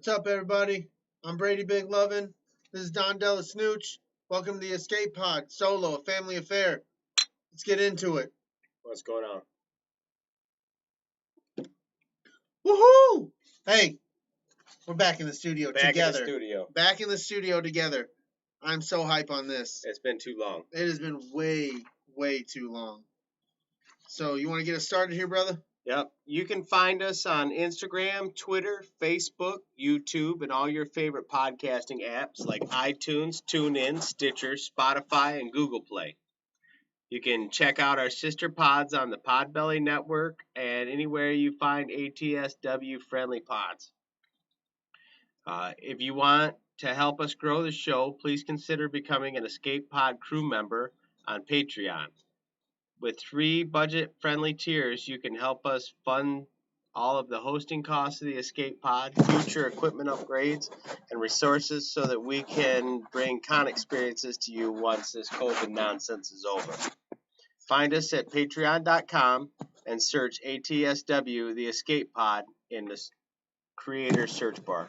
What's up, everybody? I'm Brady Big Lovin. This is Don DellaSnooch. Welcome to the Escape Pod, solo, a family affair. Let's get into it. What's going on? Woohoo! Hey, we're back in the studio Back together. in the studio. Back in the studio together. I'm so hype on this. It's been too long. It has been way too long. So, you want to get us started here, brother? Yep. You can find us on Instagram, Twitter, Facebook, YouTube, and all your favorite podcasting apps like iTunes, Tunein, Stitcher, Spotify, and Google Play. You can check out our sister pods on the Podbelly Network and anywhere you find ATSW friendly pods. If you want to help us grow the show, please consider becoming an Escape Pod crew member on Patreon. With 3 budget-friendly tiers, you can help us fund all of the hosting costs of the Escape Pod, future equipment upgrades, and resources so that we can bring con experiences to you once this COVID nonsense is over. Find us at patreon.com and search ATSW, the Escape Pod, in the creator search bar.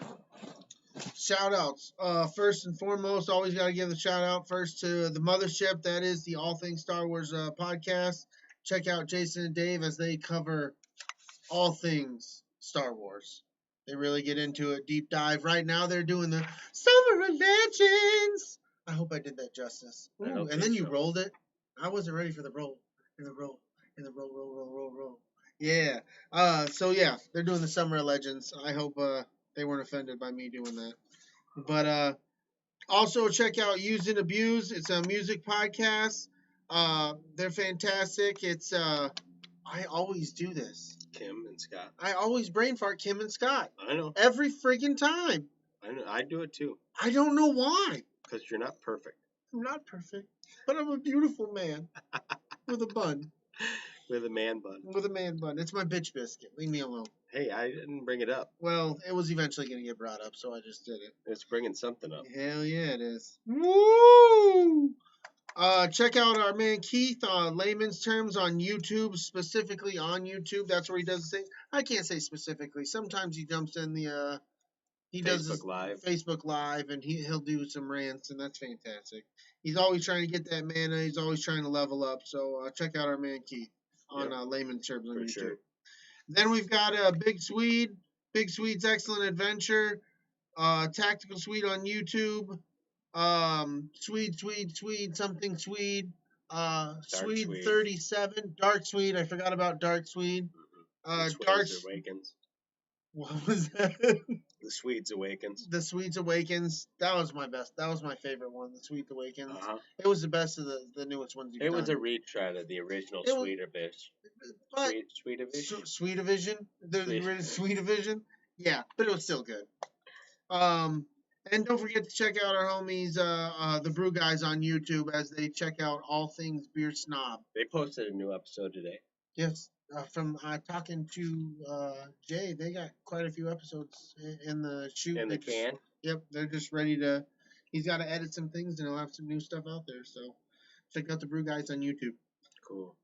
Shout outs. First and foremost, always got to give the shout out first to the mothership that is the All Things Star Wars podcast. Check out Jason and Dave as they cover all things Star Wars. They really get into it, deep dive. Right now, they're doing the Summer of Legends. I hope I did that justice. Ooh, and then you rolled it. I wasn't ready for the roll. Roll. Yeah. So yeah, they're doing the Summer of Legends. I hope they weren't offended by me doing that. But also check out Used and Abused. It's a music podcast. They're fantastic. It's I always do this. Kim and Scott. I always brain fart Kim and Scott. I know. Every friggin' time. I know. I do it too. I don't know why. Because you're not perfect. I'm not perfect, but I'm a beautiful man with a bun. With a man bun. With a man bun. It's my bitch biscuit. Leave me alone. Hey, I didn't bring it up. Well, it was eventually going to get brought up, so I just did it. It's bringing something up. Hell yeah, it is. Woo! Check out our man Keith on Laymans Terms on YouTube, specifically on YouTube. That's where he does the thing. I can't say specifically. Sometimes he jumps in the he does his Facebook Live, and he'll do some rants, and that's fantastic. He's always trying to get that mana. He's always trying to level up. So check out our man Keith on Laymans Terms on YouTube. Sure. Then we've got Big Swede, Big Swede's Excellent Adventure, Tactical Swede on YouTube. Swede, something Swede. Swede 37, Dark Swede. I forgot about Dark Swede. Dark Awakens. What was that? The Swedes Awakens. The Swedes Awakens. That was my best. That was my favorite one. The Swedes Awakens. It was the best of the newest ones you've done. It was a retread of the original Swedevision. Swedevision. The Swedevision. Yeah, but it was still good. And don't forget to check out our homies, the Brew Guys on YouTube as they check out all things Beer Snob. They posted a new episode today. Yes, from talking to Jay, they got quite a few episodes in the shoot. In the can? Yep, they're just ready to. He's got to edit some things, and he'll have some new stuff out there. So check out the Brew Guys on YouTube. Cool.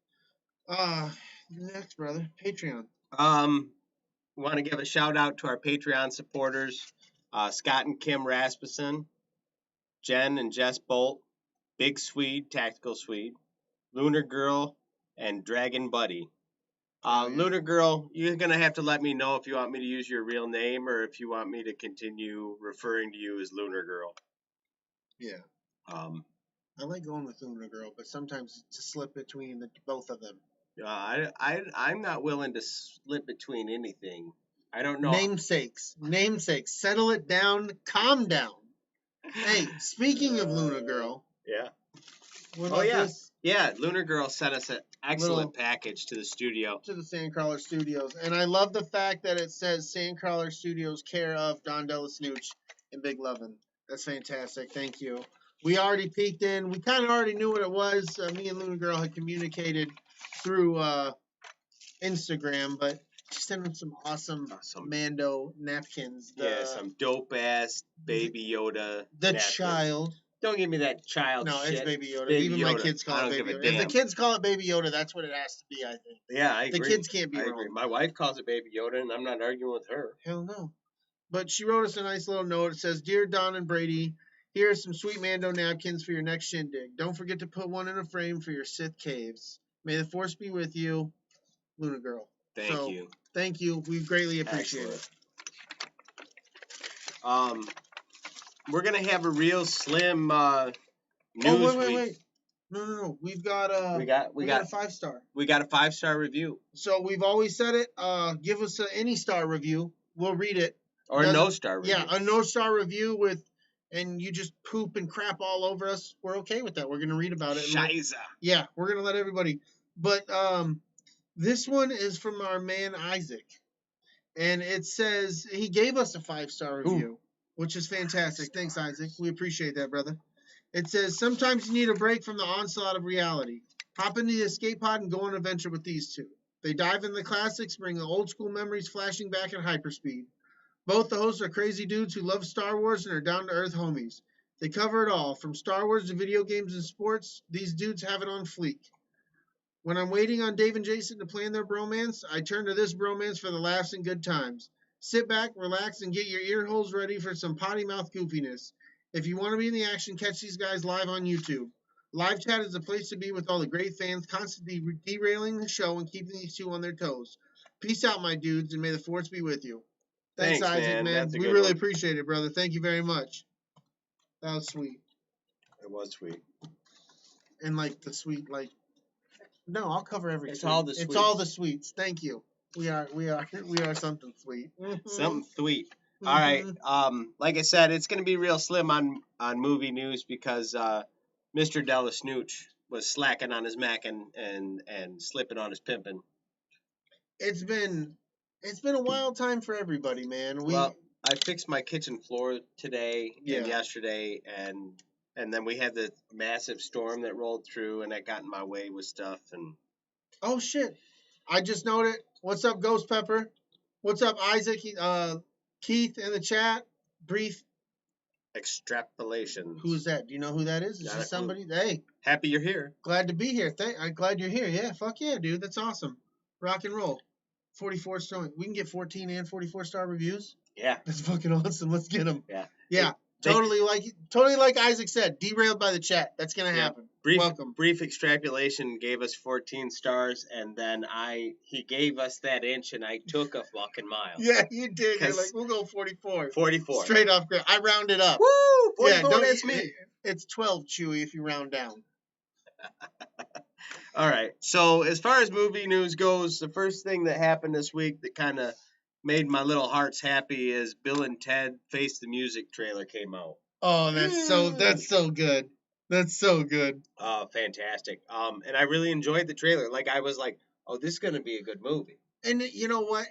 Next, brother, Patreon. Want to give a shout out to our Patreon supporters. Scott and Kim Rasmussen, Jen and Jess Bolt, Big Swede, Tactical Swede, Lunar Girl, and Dragon Buddy. Lunar Girl, you're going to have to let me know if you want me to use your real name or if you want me to continue referring to you as Lunar Girl. Yeah. I like going with Lunar Girl, but sometimes it's a slip between both of them. I'm not willing to slip between anything. I don't know. Namesakes. Settle it down. Calm down. Hey, speaking of Lunar Girl. Yeah. This? Yeah, Lunar Girl sent us an excellent package to the studio. To the Sandcrawler Studios. And I love the fact that it says Sandcrawler Studios care of Don DellaSnooch and Big Lovin. That's fantastic. Thank you. We already peeked in. We kind of already knew what it was. Me and Lunar Girl had communicated through Instagram, but she sent him some awesome Mando napkins. Some dope-ass Baby Yoda napkins. Child. Don't give me that child shit. No, it's Baby Yoda. Baby Even Yoda. my kids call it Baby Yoda. If the kids call it Baby Yoda, that's what it has to be, I think. Yeah, I agree. The kids can't be wrong. My wife calls it Baby Yoda, and I'm not arguing with her. Hell no. But she wrote us a nice little note. It says, "Dear Don and Brady, here are some sweet Mando napkins for your next shindig. Don't forget to put one in a frame for your Sith caves. May the Force be with you, Luna Girl." Thank you. Thank you. We greatly appreciate Excellent. it. We're gonna have a real slim news week. Wait. No. We've got We got a 5-star. We got a 5-star review. So we've always said it. Give us any star review. We'll read it. Or a no-star review. Yeah, a no-star review and you just poop and crap all over us. We're okay with that. We're gonna read about it. Scheiße. We're gonna let everybody. But this one is from our man Isaac, and it says he gave us a 5-star review, which is fantastic. Thanks, Isaac. We appreciate that, brother. It says, "Sometimes you need a break from the onslaught of reality. Hop into the escape pod and go on an adventure with these two. They dive into the classics, bring the old school memories flashing back at hyperspeed. Both the hosts are crazy dudes who love Star Wars and are down-to-earth homies. They cover it all, from Star Wars to video games and sports. These dudes have it on fleek. When I'm waiting on Dave and Jason to plan their bromance, I turn to this bromance for the laughs and good times. Sit back, relax, and get your ear holes ready for some potty mouth goofiness. If you want to be in the action, catch these guys live on YouTube. Live chat is the place to be with all the great fans constantly derailing the show and keeping these two on their toes. Peace out, my dudes, and may the Force be with you." Thanks, Isaac, man. We really appreciate it, brother. Thank you very much. That was sweet. It was sweet. And like the sweet, like, no, I'll cover everything. It's all the sweets. It's all the sweets. Thank you. We are something sweet. Something sweet. All right. Like I said, it's gonna be real slim on movie news because Mr. DellaSnooch was slacking on his Mac and slipping on his pimping. It's been a wild time for everybody, man. Well, I fixed my kitchen floor today and yesterday, and then we had the massive storm that rolled through, and that got in my way with stuff. And oh shit! I just noted. What's up, Ghost Pepper? What's up, Isaac? Keith in the chat. Brief extrapolation. Who's that? Do you know who that is? Is this somebody? Hey, happy you're here. Glad to be here. I'm glad you're here. Yeah, fuck yeah, dude. That's awesome. Rock and roll. 44 star. We can get 14 and 44-star reviews. Yeah, that's fucking awesome. Let's get them. Yeah. Totally like Isaac said. Derailed by the chat. That's gonna happen. Welcome. Brief extrapolation gave us 14 stars, and then he gave us that inch, and I took a fucking mile. Yeah, you did. You're like, we'll go 44. 44. Straight off grid. I rounded up. Woo! 44. Yeah, that's me. It's 12, Chewy, if you round down. All right. So as far as movie news goes, the first thing that happened this week that kind of made my little hearts happy is Bill and Ted Face the Music trailer came out. Oh, that's so good. That's so good. Fantastic. And I really enjoyed the trailer. Like, I was like, oh, this is going to be a good movie. And you know what?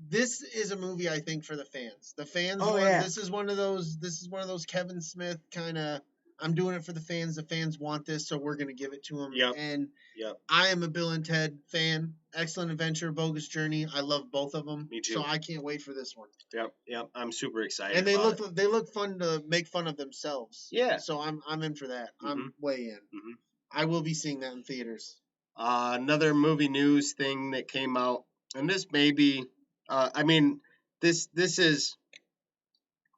This is a movie, I think, for the fans. The fans this is one of those Kevin Smith kind of, I'm doing it for the fans. The fans want this, so we're going to give it to them. Yep. And I am a Bill and Ted fan. Excellent Adventure, Bogus Journey. I love both of them. Me too. So I can't wait for this one. Yep. I'm super excited. And they look fun to make fun of themselves. Yeah. So I'm in for that. Mm-hmm. I'm way in. Mm-hmm. I will be seeing that in theaters. Another movie news thing that came out, and this may be,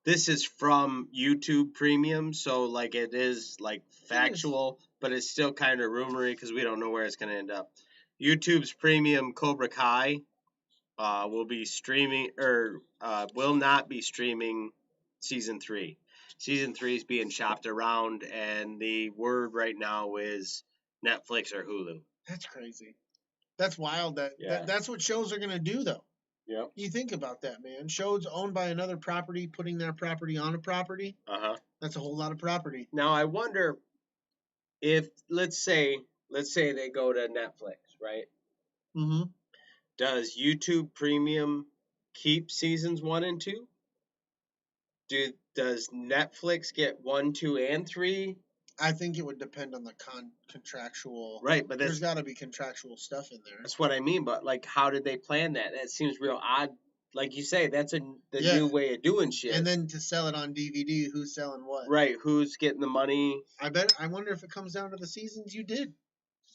this is from YouTube Premium, so like it is like factual, but it's still kind of rumory because we don't know where it's going to end up. YouTube's Premium Cobra Kai will be streaming will not be streaming season 3. Season 3 is being shopped around, and the word right now is Netflix or Hulu. That's crazy. That's wild. That's what shows are going to do, though. Yep. You think about that, man. Shows owned by another property, putting their property on a property. That's a whole lot of property. Now I wonder if let's say they go to Netflix, right? Mm-hmm. Does YouTube Premium keep seasons 1 and 2? Does Netflix get 1, 2, and 3? I think it would depend on the contractual. Right, but there's got to be contractual stuff in there. That's what I mean. But like, how did they plan that? That seems real odd. Like you say, that's the new way of doing shit. And then to sell it on DVD, who's selling what? Right, who's getting the money? I wonder if it comes down to the seasons you did.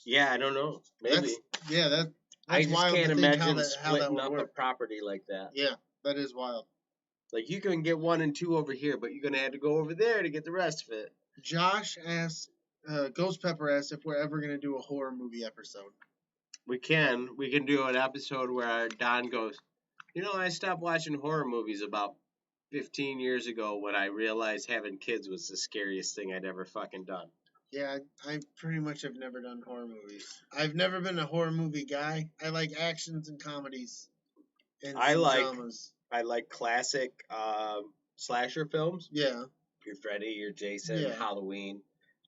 Yeah, I don't know. Maybe. That's I just wild can't to imagine how that splitting would up work. a property like that. Yeah, that is wild. Like, you can get 1 and 2 over here, but you're going to have to go over there to get the rest of it. Josh asked, Ghost Pepper asked if we're ever going to do a horror movie episode. We can do an episode where Don goes, you know, I stopped watching horror movies about 15 years ago when I realized having kids was the scariest thing I'd ever fucking done. Yeah, I pretty much have never done horror movies. I've never been a horror movie guy. I like actions and comedies and dramas. I like classic slasher films. Yeah. Your Freddy, your Jason, Yeah. Halloween.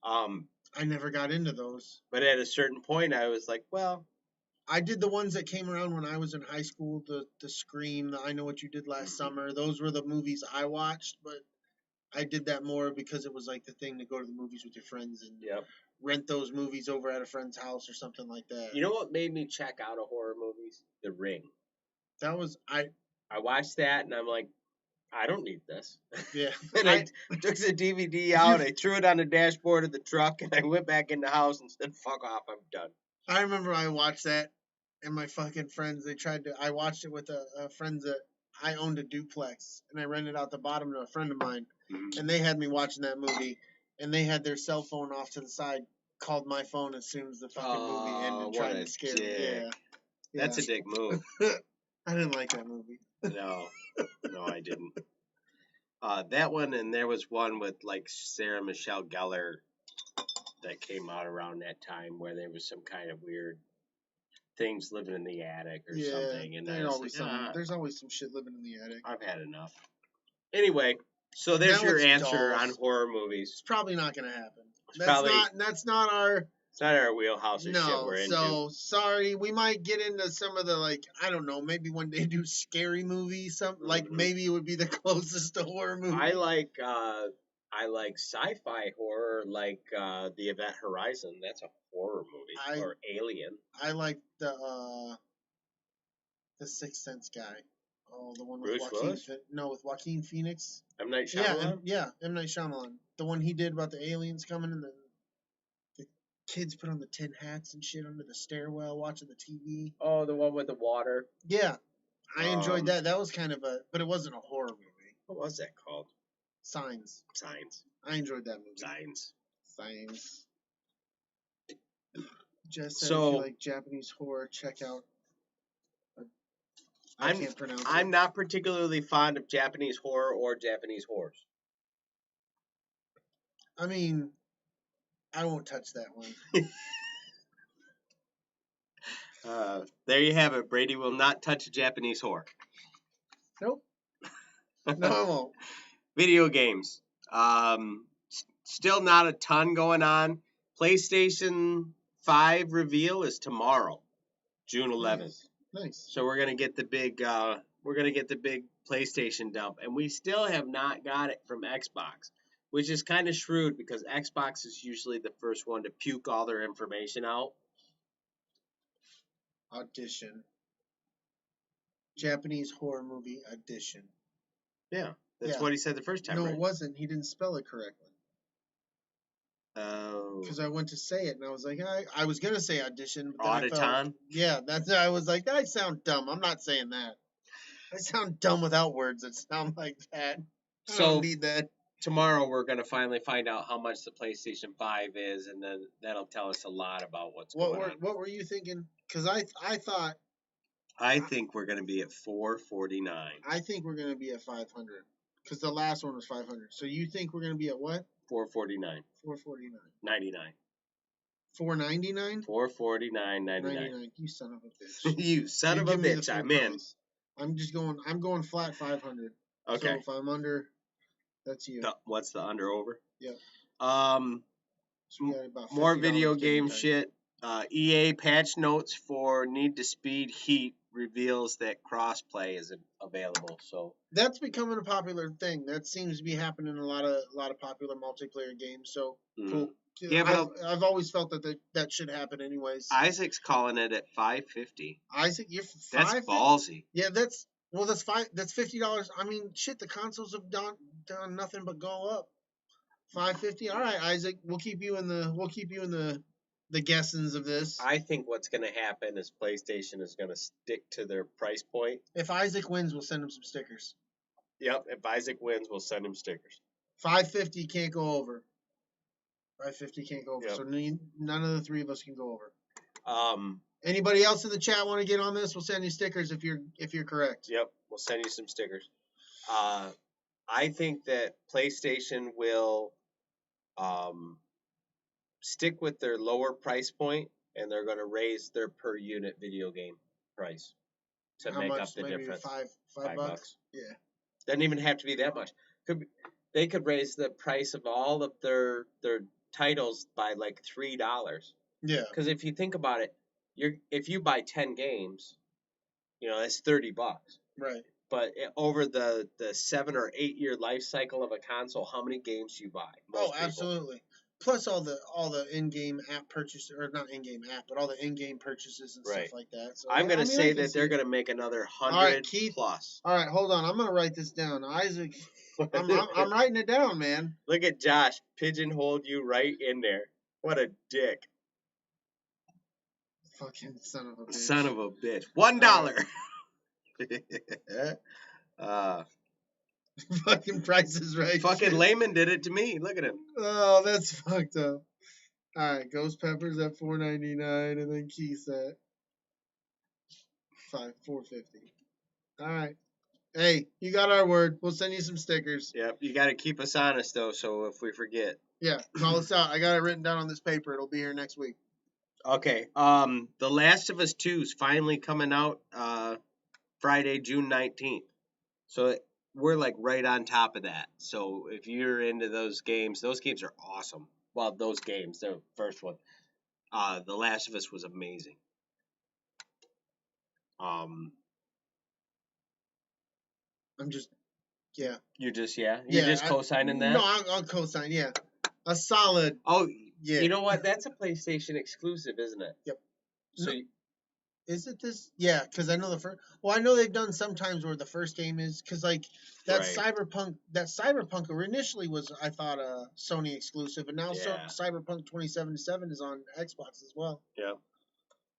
I never got into those. But at a certain point, I was like, well, I did the ones that came around when I was in high school. The Scream, the I Know What You Did Last Summer. Those were the movies I watched, but I did that more because it was like the thing to go to the movies with your friends and rent those movies over at a friend's house or something like that. You know what made me check out of horror movies? The Ring. That was I watched that and I'm like, I don't need this. Yeah. And I took the DVD out, I threw it on the dashboard of the truck, and I went back in the house and said, fuck off, I'm done. I remember I watched that, and my fucking friends, I watched it with a friends that I owned a duplex, and I rented out the bottom to a friend of mine, and they had me watching that movie, and they had their cell phone off to the side, called my phone as soon as the fucking movie ended, and tried to scare me. Yeah. That's a dick move. I didn't like that movie. No, I didn't. That one, and there was one with like Sarah Michelle Gellar that came out around that time where there was some kind of weird things living in the attic or something. And there's always some shit living in the attic. I've had enough. Anyway, so there's your answer on horror movies. It's probably not going to happen. It's not our wheelhouse of shit we're into. So sorry, we might get into some of the like, I don't know, maybe one day do scary movies, something like maybe it would be the closest to horror movie. I like sci-fi horror, like the Event Horizon. That's a horror movie. Or Alien. I like the Sixth Sense guy. Oh, the one with Bruce Willis? with Joaquin Phoenix. M. Night Shyamalan? Yeah, M. Night Shyamalan. The one he did about the aliens coming and the kids put on the tin hats and shit under the stairwell watching the TV. Oh, the one with the water? Yeah. I enjoyed that. That was kind of but it wasn't a horror movie. What was that called? Signs. I enjoyed that movie. Signs. Just said if you like Japanese horror, check out. I can't pronounce it. I'm not particularly fond of Japanese horror or Japanese horrors. I mean, I won't touch that one. There you have it. Brady will not touch a Japanese horror. Nope. No, I won't. Video games. Still not a ton going on. PlayStation 5 reveal is tomorrow, June 11th. Nice. So we're gonna get the big PlayStation dump, and we still have not got it from Xbox, which is kind of shrewd because Xbox is usually the first one to puke all their information out. Audition. Japanese horror movie Audition. Yeah, that's what he said the first time. No, right? It wasn't. He didn't spell it correctly. Oh. Because I went to say it, and I was like, I was going to say audition. But Auditon? Yeah, I was like, I sound dumb. I'm not saying that. I sound dumb without words that sound like that. I don't need that. Tomorrow we're going to finally find out how much the PlayStation 5 is, and then that'll tell us a lot about what's going on. What were you thinking? Because I thought... I think we're going to be at $449. I think we're going to be at 500. Because the last one was 500. So you think we're going to be at what? $449. $449. 99. $499? $449.99. You son of a bitch. You son of a bitch. I'm in. I'm going flat 500. Okay. So if I'm under, that's you. What's the under over? Yeah. So more video game shit. EA patch notes for Need to Speed Heat reveals that crossplay is available. So that's becoming a popular thing. That seems to be happening in a lot of popular multiplayer games. So cool. Yeah, but I've always felt that should happen anyways. Isaac's calling it at $550. Isaac, you're that's ballsy. Yeah, that's $50. I mean, shit, the consoles have done nothing but go up. $550. All right, Isaac, we'll keep you in the guessings of this. I think what's going to happen is PlayStation is going to stick to their price point. If Isaac wins, we'll send him some stickers. Yep. If Isaac wins, we'll send him stickers. 550 can't go over. 550 can't go over. Yep. So none of the three of us can go over. Um. Anybody else in the chat want to get on this? We'll send you stickers if you're correct. Yep. We'll send you some stickers. I think that PlayStation will stick with their lower price point, and they're going to raise their per unit video game price to How make much? up the Maybe difference. $5 bucks? Yeah. Doesn't even have to be that much. They could raise the price of all of their titles by like $3. Yeah. Because if you think about it, if you buy 10 games, that's $30. Right. But over the 7 or 8 year life cycle of a console, how many games do you buy? Most people. Absolutely. Plus all the in-game app purchases, or not in-game app, but all the in-game purchases and stuff like that. So I'm going to say that they're going to make another 100 plus. All right, hold on. I'm going to write this down. Isaac, I'm writing it down, man. Look at Josh pigeonholed you right in there. What a dick. Fucking son of a bitch. Son of a bitch. $1. Fucking Price is Right. Fucking Layman did it to me. Look at him. Oh, that's fucked up. All right, Ghost Pepper's at $4.99, and then Keith's at $4.50. All right. Hey, you got our word. We'll send you some stickers. Yep, you got to keep us honest though, so if we forget. Yeah, call us out. I got it written down on this paper. It'll be here next week. Okay. The Last of Us 2 is finally coming out Friday, June 19th. So we're like right on top of that. So if you're into those games are awesome. Well, those games, the first one. The Last of Us was amazing. I'm just, yeah. You're just, yeah? You're just co-signing that? No, I'll co-sign, yeah. A solid. Oh, yeah. You know what? That's a PlayStation exclusive, isn't it? Yep. So no, is it this? Yeah, because I know the first. Well, I know they've done sometimes where the first game is, because like that Cyberpunk. That Cyberpunk initially was, I thought, a Sony exclusive, and now Cyberpunk 2077 is on Xbox as well. Yeah.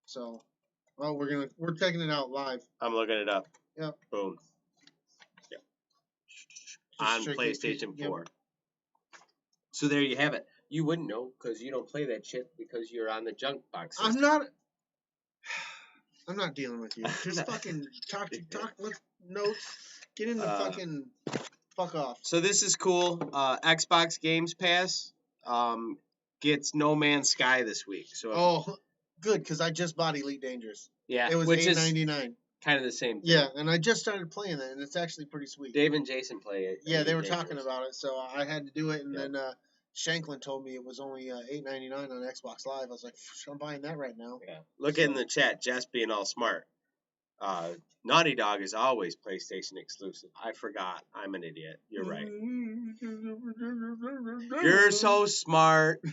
So, we're checking it out live. I'm looking it up. Yep. Boom. Yep. On PlayStation 4. Yep. So there you have it. You wouldn't know because you don't play that shit because you're on the junk box system. I'm not dealing with you. Just fucking talk. Let's notes. Get in the fucking fuck off. So this is cool. Xbox Games Pass gets No Man's Sky this week. So good, because I just bought Elite Dangerous. Yeah, it was $8.99. Kind of the same thing. Yeah, and I just started playing that, and it's actually pretty sweet. Dave and Jason play it. Yeah, they were talking about it, so I had to do it, and then Shanklin told me it was only $8.99 on Xbox Live. I was like, I'm buying that right now. Yeah. Look in the chat, Jess being all smart. Naughty Dog is always PlayStation exclusive. I forgot. I'm an idiot. You're right. You're so smart.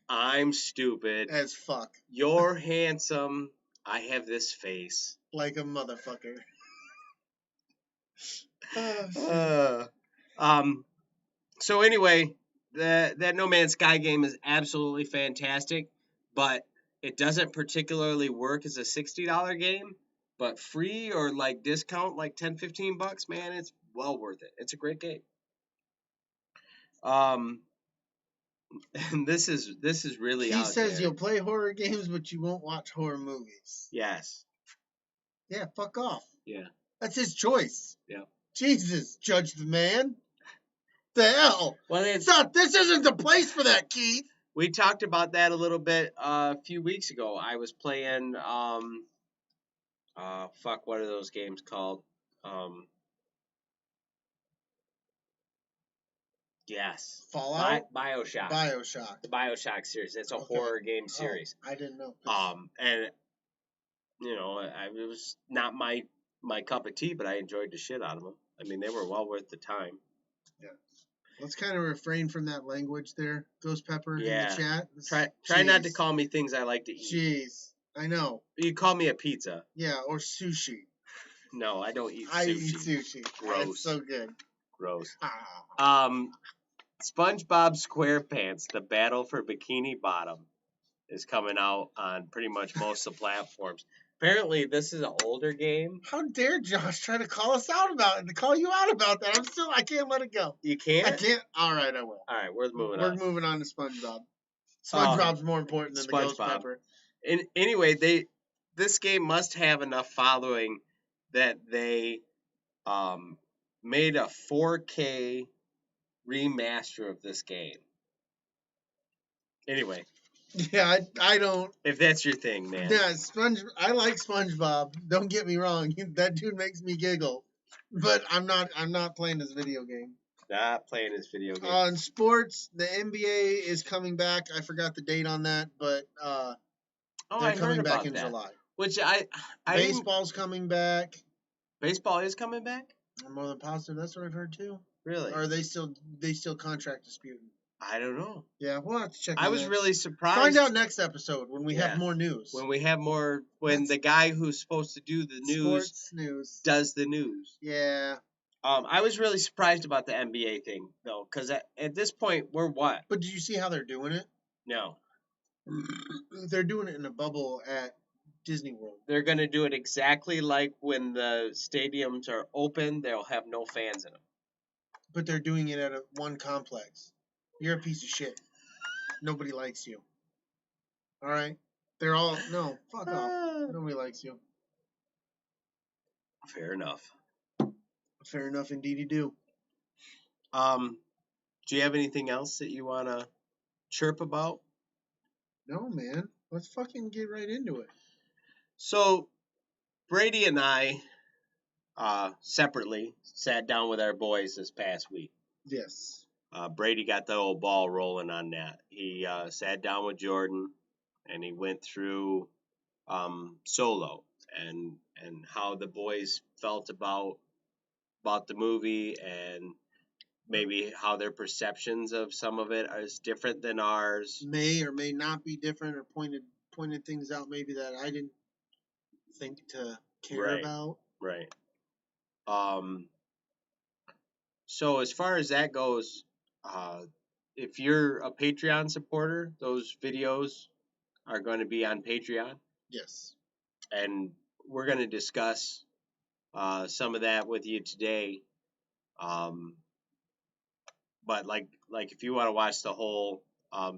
I'm stupid. As fuck. You're handsome. I have this face. Like a motherfucker. So anyway, that No Man's Sky game is absolutely fantastic, but it doesn't particularly work as a $60 game, but free or like discount like $10-15, man, it's well worth it. It's a great game. And this is really He says you'll play horror games, but you won't watch horror movies. Yes. Yeah, fuck off. Yeah. That's his choice. Yeah. Jesus, judge the man. The hell? Well, this isn't the place for that, Keith. We talked about that a little bit a few weeks ago. I was playing what are those games called? Yes. Fallout? BioShock. The BioShock series. It's a horror game series. I didn't know. And it was not my cup of tea, but I enjoyed the shit out of them. I mean, they were well worth the time. Yeah. Let's kind of refrain from that language there, Ghost Pepper, in the chat. Try not to call me things I like to eat. Jeez, I know. You call me a pizza. Yeah, or sushi. No, I don't eat sushi. I eat sushi. Gross. That's so good. Gross. SpongeBob SquarePants, The Battle for Bikini Bottom, is coming out on pretty much most of the platforms. Apparently, this is an older game. How dare Josh try to call us out about it, to call you out about that? I can't let it go. You can't? I can't. All right, I will. All right, we're moving We're on. moving on to SpongeBob. SpongeBob's more important than the Ghost SpongeBob. Pepper. Anyway, this game must have enough following that they made a 4K remaster of this game. Anyway, Yeah, I don't. if that's your thing, man. Yeah, I like SpongeBob. Don't get me wrong. That dude makes me giggle. But I'm not playing this video game. Not playing this video game. On sports, the NBA is coming back. I forgot the date on that, but they're coming back in July. Which I Baseball's coming back. Baseball is coming back? I'm more than positive. That's what I've heard too. Really? Or are they still contract disputing? I don't know. Yeah, we'll have to check. I was really surprised. Find out next episode when we have more news. When we have more, the guy who's supposed to do the news, sports news does the news. Yeah. I was really surprised about the NBA thing though, because at this point we're what? But did you see how they're doing it? No. They're doing it in a bubble at Disney World. They're going to do it exactly like when the stadiums are open, they'll have no fans in them. But they're doing it at one complex. You're a piece of shit. Nobody likes you. All right? They're all, no, fuck off. Nobody likes you. Fair enough. Fair enough, indeed you do. Do you have anything else that you want to chirp about? No, man. Let's fucking get right into it. So, Brady and I, separately, sat down with our boys this past week. Yes. Brady got the old ball rolling on that. He sat down with Jordan, and he went through Solo and how the boys felt about the movie, and maybe how their perceptions of some of it is different than ours. May or may not be different, or pointed things out maybe that I didn't think to care about. Right. So as far as that goes, if you're a Patreon supporter, those videos are going to be on Patreon. Yes. And we're going to discuss some of that with you today. But like if you want to watch the whole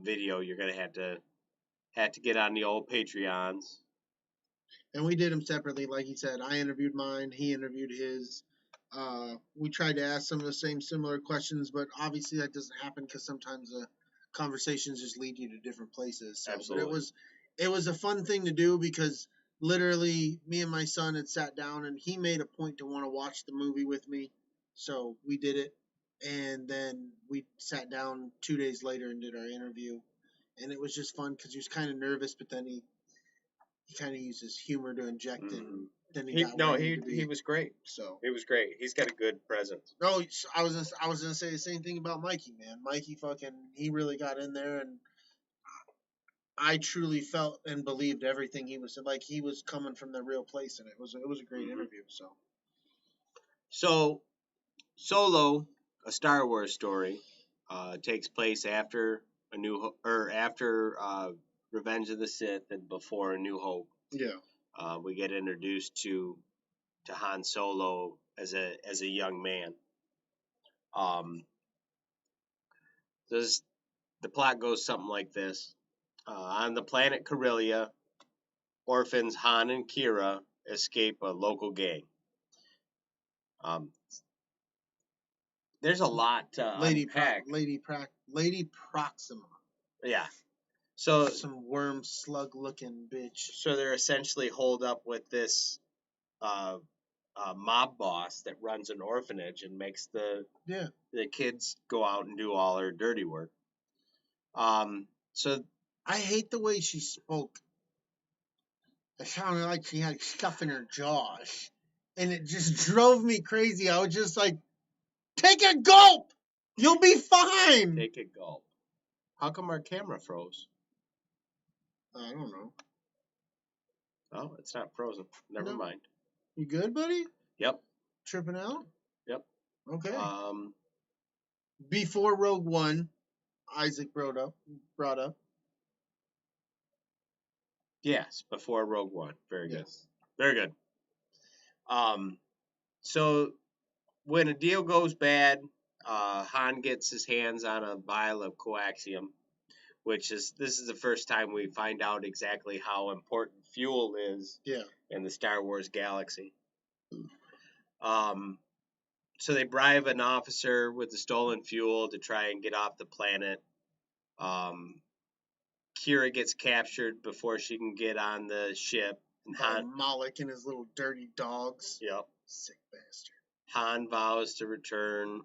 video, you're going to have to get on the old Patreons. And we did them separately, like he said. I interviewed mine, he interviewed his. We tried to ask some of the same similar questions, but obviously that doesn't happen because sometimes the conversations just lead you to different places. So, Absolutely. But it was a fun thing to do because literally me and my son had sat down and he made a point to want to watch the movie with me. So we did it. And then we sat down 2 days later and did our interview. And it was just fun because he was kind of nervous, but then he kind of uses humor to inject in. Then he was great. So it was great. He's got a good presence. No, I was gonna say the same thing about Mikey, man. Mikey he really got in there, and I truly felt and believed everything he was like. He was coming from the real place, and it was a great interview. So Solo, a Star Wars story, takes place after Revenge of the Sith and before A New Hope. Yeah. We get introduced to Han Solo as a young man. The plot goes something like this: on the planet Corellia, orphans Han and Kira escape a local gang. There's a lot to unpack. Lady Proxima. Yeah. So some worm slug looking bitch. So they're essentially holed up with this mob boss that runs an orphanage and makes the kids go out and do all her dirty work. So I hate the way she spoke. It sounded like she had stuff in her jaws, and it just drove me crazy. I was just like, "Take a gulp, you'll be fine." Take a gulp. How come our camera froze? I don't know. Oh, it's not frozen. Never mind. You good, buddy? Yep. Tripping out? Yep. Okay. Before Rogue One, Isaac brought up. Yes, before Rogue One. Very good. Very good. So when a deal goes bad, Han gets his hands on a vial of coaxium, this is the first time we find out exactly how important fuel is in the Star Wars galaxy. So they bribe an officer with the stolen fuel to try and get off the planet. Kira gets captured before she can get on the ship. By Malik and his little dirty dogs. Yep. Sick bastard. Han vows to return.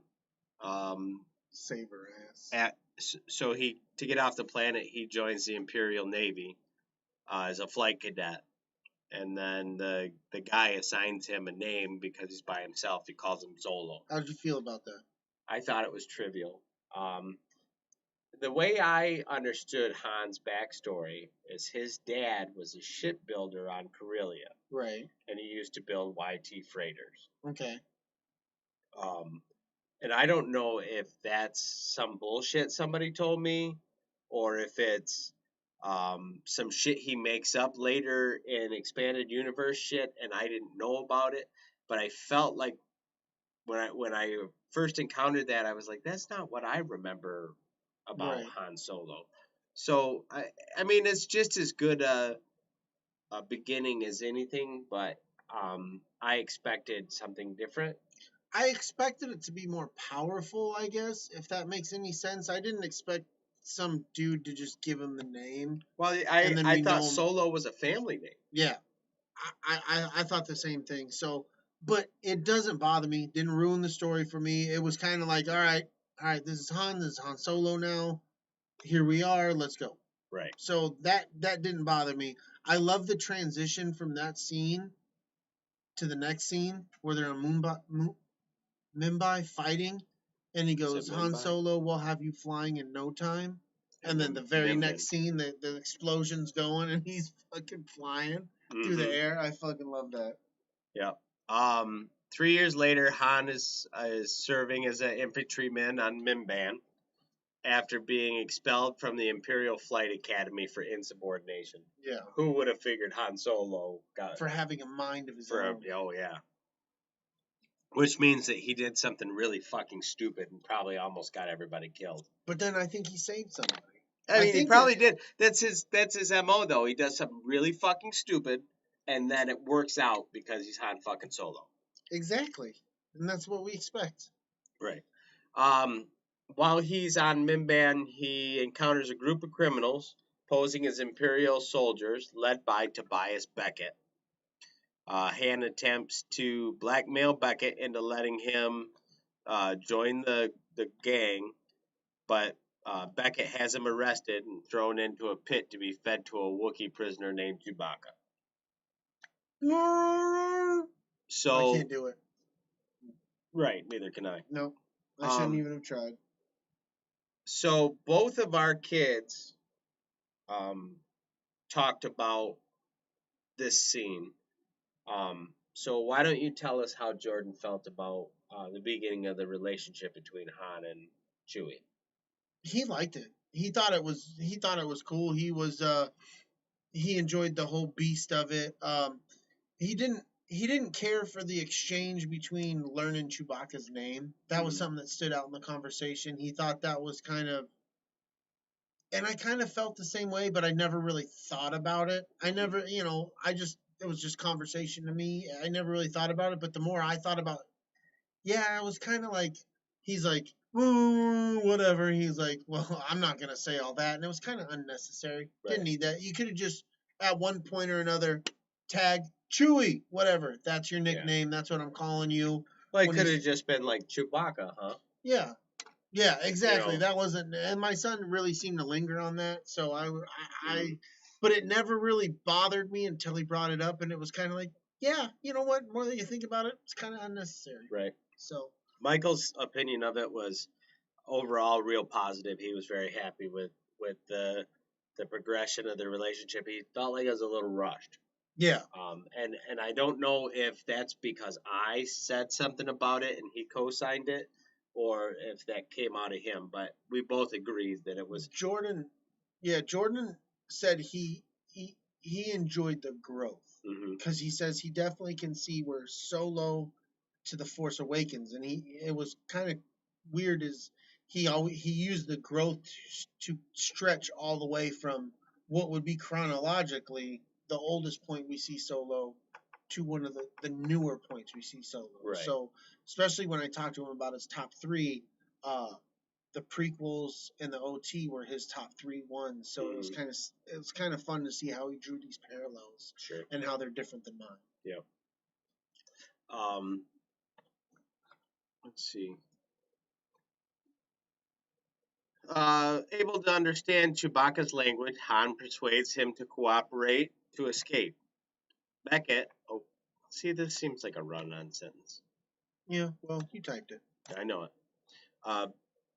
Save her ass. To get off the planet, he joins the Imperial Navy as a flight cadet. And then the guy assigns him a name because he's by himself. He calls him Zolo. How did you feel about that? I thought it was trivial. The way I understood Han's backstory is his dad was a shipbuilder on Corellia. Right. And he used to build YT freighters. Okay. And I don't know if that's some bullshit somebody told me, or if it's some shit he makes up later in expanded universe shit, and I didn't know about it. But I felt like when I first encountered that, I was like, that's not what I remember about Han Solo. So I mean, it's just as good a beginning as anything, but I expected something different. I expected it to be more powerful, I guess, if that makes any sense. I didn't expect some dude to just give him the name. Well, I thought Solo was a family name. Yeah. I thought the same thing. So, but it doesn't bother me. Didn't ruin the story for me. It was kind of like, all right, this is Han Solo now. Here we are. Let's go. Right. So that didn't bother me. I love the transition from that scene to the next scene where they're in Mumbai fighting, and he goes, Han Solo will have you flying in no time. And then the very next scene, the explosion's going, and he's fucking flying through the air. I fucking love that. Yeah. 3 years later, Han is serving as an infantryman on Mimban after being expelled from the Imperial Flight Academy for insubordination. Yeah. Who would have figured Han Solo got for having a mind of his own? Oh yeah. Which means that he did something really fucking stupid and probably almost got everybody killed. But then I think he saved somebody. I mean, he probably did. That's his MO though. He does something really fucking stupid, and then it works out because he's Han fucking Solo. Exactly, and that's what we expect. Right. While he's on Mimban, he encounters a group of criminals posing as Imperial soldiers led by Tobias Beckett. Han attempts to blackmail Beckett into letting him join the gang, but Beckett has him arrested and thrown into a pit to be fed to a Wookiee prisoner named Chewbacca. So I can't do it. Right, neither can I. No, I shouldn't even have tried. So both of our kids talked about this scene. So why don't you tell us how Jordan felt about the beginning of the relationship between Han and Chewie? He liked it. He thought it was cool. He enjoyed the whole beast of it. He didn't care for the exchange between learning Chewbacca's name. That was something that stood out in the conversation. He thought that was kind of, and I kind of felt the same way, but I never really thought about it. I never, it was just conversation to me. I never really thought about it, but the more I thought about it, yeah, it was kind of like, he's like, whatever. He's like, well, I'm not going to say all that. And it was kind of unnecessary. Right. Didn't need that. You could have just, at one point or another, tagged Chewie, whatever. That's your nickname. Yeah. That's what I'm calling you. Well, it could have just been like Chewbacca, huh? Yeah. Yeah, exactly. That wasn't, and my son really seemed to linger on that. So but it never really bothered me until he brought it up, and it was kind of like, yeah, you know what? More than you think about it, it's kind of unnecessary. Right. So Michael's opinion of it was overall real positive. He was very happy with the progression of the relationship. He felt like it was a little rushed. Yeah. And I don't know if that's because I said something about it and he co-signed it, or if that came out of him, but we both agreed that it was Jordan. Yeah, Jordan said he enjoyed the growth. because he says he definitely can see where Solo to the Force Awakens, and it was kind of weird as he used the growth to stretch all the way from what would be chronologically the oldest point we see Solo to one of the newer points we see Solo. Right. So especially when I talked to him about his top three, the prequels and the OT were his top three ones. So it was kind of fun to see how he drew these parallels and how they're different than mine. Yeah. Let's see. Able to understand Chewbacca's language, Han persuades him to cooperate to escape. Beckett, see, this seems like a run-on sentence. Yeah, well, you typed it. I know it.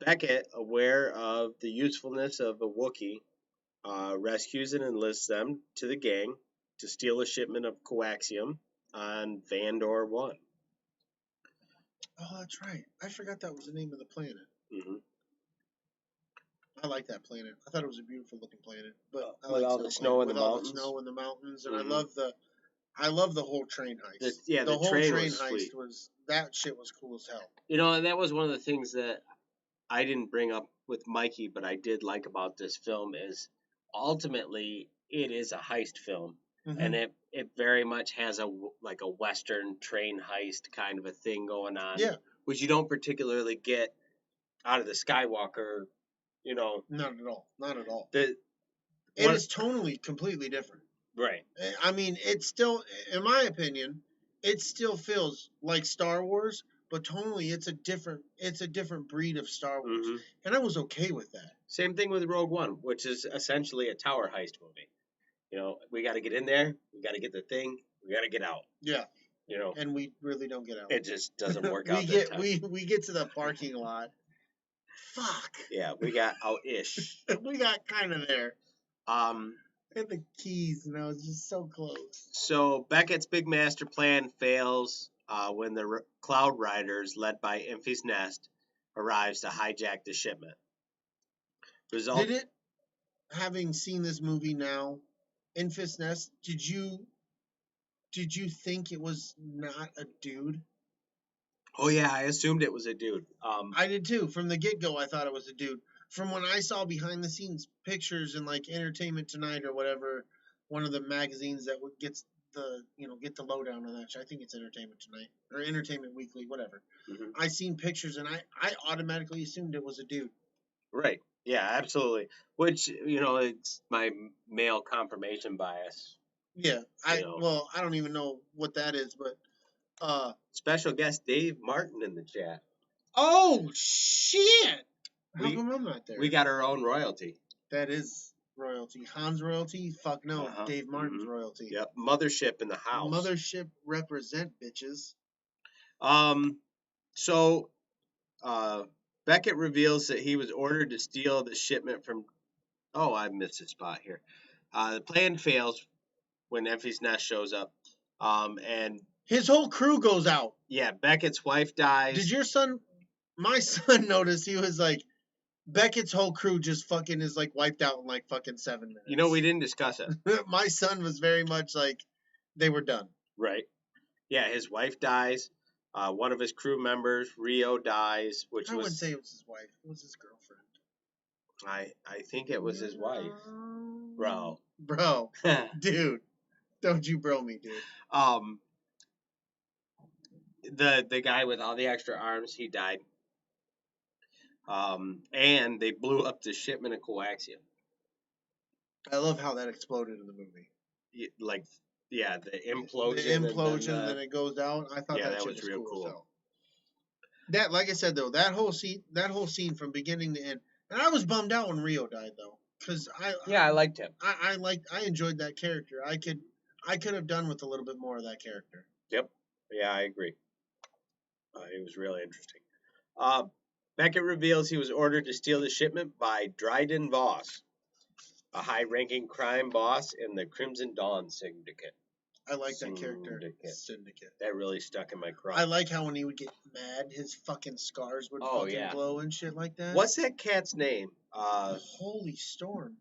Beckett, aware of the usefulness of a Wookiee, rescues and enlists them to the gang to steal a shipment of coaxium on Vandor 1. Oh, that's right. I forgot that was the name of the planet. I like that planet. I thought it was a beautiful looking planet. But I with like all the snow in the mountains. The snow in the mountains, and I love the whole train heist. The whole train heist sweet. that shit was cool as hell. And that was one of the things that I didn't bring up with Mikey, but I did like about this film is ultimately it is a heist film. And it very much has a Western train heist kind of a thing going on. Yeah. Which you don't particularly get out of the Skywalker, Not at all. Not at all. It is tonally completely different. Right. I mean, it's still, in my opinion, it still feels like Star Wars, but tonally it's a different breed of Star Wars. And I was okay with that. Same thing with Rogue One, which is essentially a tower heist movie. We got to get in there, we got to get the thing, we got to get out. Yeah. And we really don't get out. It just doesn't work out. We get to the parking lot. Fuck. Yeah, we got out-ish. We got kind of there. And the keys, it's just so close. So Beckett's big master plan fails when the Cloud Riders, led by Enfys Nest, arrives to hijack the shipment. Did it? Having seen this movie now, Enfys Nest, did you think it was not a dude? Oh yeah, I assumed it was a dude. I did too. From the get-go, I thought it was a dude. From when I saw behind-the-scenes pictures in Entertainment Tonight or whatever, one of the magazines that gets the get the lowdown on that. I think it's Entertainment Tonight or Entertainment Weekly, whatever. I seen pictures and I automatically assumed it was a dude. Right. Yeah, absolutely. Which it's my male confirmation bias. Yeah. I don't even know what that is, but. Special guest Dave Martin in the chat. Oh shit! How come I'm not there? We got our own royalty. That is royalty. Han's royalty? Fuck no. Dave Martin's royalty. Yep. Mothership in the house. Mothership represent, bitches. So Beckett reveals that he was ordered to steal the shipment from. Oh, I missed a spot here. The plan fails when Enfys Nest shows up. And his whole crew goes out. Yeah, Beckett's wife dies. Did your son, my son, notice he was like, Beckett's whole crew just fucking is wiped out in fucking 7 minutes. We didn't discuss it. My son was very much like, they were done. Right. Yeah, his wife dies. One of his crew members, Rio, dies, I wouldn't say it was his wife. It was his girlfriend. I think it was his wife. Bro. Dude. Don't you bro me, dude. The guy with all the extra arms, he died. And they blew up the shipment of coaxium. I love how that exploded in the movie. The implosion. Then it goes out. I thought that shit was real cool. That, like I said though, that whole scene from beginning to end, and I was bummed out when Rio died though, because I liked him. I enjoyed that character. I could have done with a little bit more of that character. Yep. Yeah, I agree. It was really interesting. Beckett reveals he was ordered to steal the shipment by Dryden Voss, a high-ranking crime boss in the Crimson Dawn Syndicate. I like that character. Syndicate. That really stuck in my craw. I like how when he would get mad, his fucking scars would glow and shit like that. What's that cat's name? Holy Storm.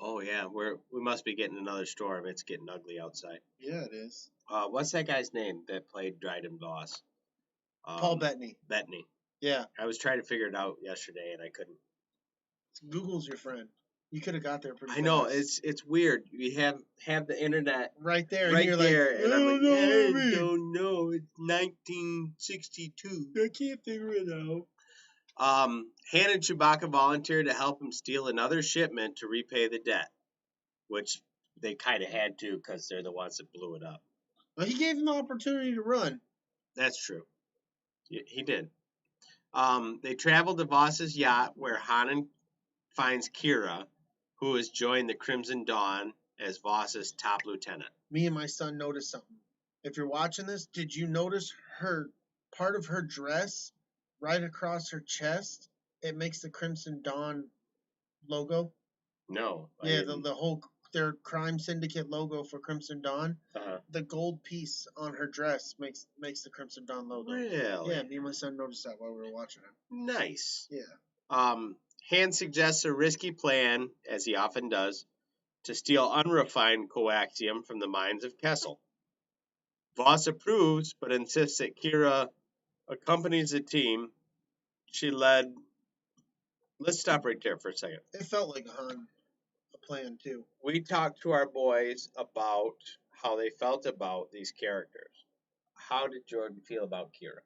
Oh yeah, we must be getting another storm. It's getting ugly outside. Yeah, it is. What's that guy's name that played Dryden Voss? Paul Bettany. Bettany. Yeah. I was trying to figure it out yesterday and I couldn't. Google's your friend. You could have got there pretty I fast. know it's weird. You have the internet right there, right and you're there, like, and I'm like, I I don't know. It's 1962. I can't figure it out. Han and Chewbacca volunteered to help him steal another shipment to repay the debt, which they kind of had to because they're the ones that blew it up. Well, he gave him the opportunity to run. That's true. He did. They traveled to Voss's yacht where Han finds Kira, who has joined the Crimson Dawn as Voss's top lieutenant. Me and my son noticed something. If you're watching this, did you notice her part of her dress right across her chest? It makes the Crimson Dawn logo. No. Yeah, the whole their crime syndicate logo for Crimson Dawn. Uh-huh. The gold piece on her dress makes the Crimson Dawn logo. Really? Yeah, me and my son noticed that while we were watching it. Nice. Yeah. Han suggests a risky plan, as he often does, to steal unrefined coaxium from the mines of Kessel. Voss approves, but insists that Kira accompanies the team. She led. Let's stop right there for a second. It felt like a plan too. We talked to our boys about how they felt about these characters. How did Jordan feel about Kira?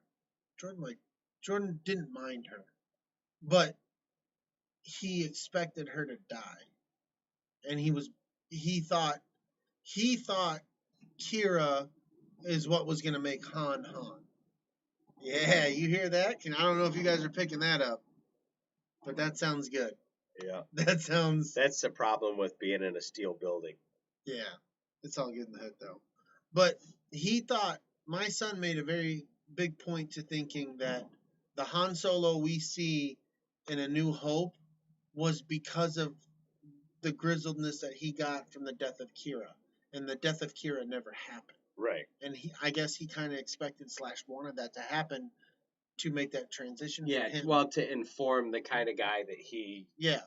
Jordan didn't mind her, but he expected her to die, and he thought Kira is what was gonna make Han Han. Yeah, you hear that? I don't know if you guys are picking that up, but that sounds good. Yeah. That sounds. That's the problem with being in a steel building. Yeah, it's all good in the head though. But he thought my son made a very big point to thinking that the Han Solo we see in A New Hope was because of the grizzledness that he got from the death of Kira, and the death of Kira never happened. Right. And I guess he kind of expected / wanted that to happen to make that transition. Yeah, for him. well, to inform the kind of guy that he Yeah.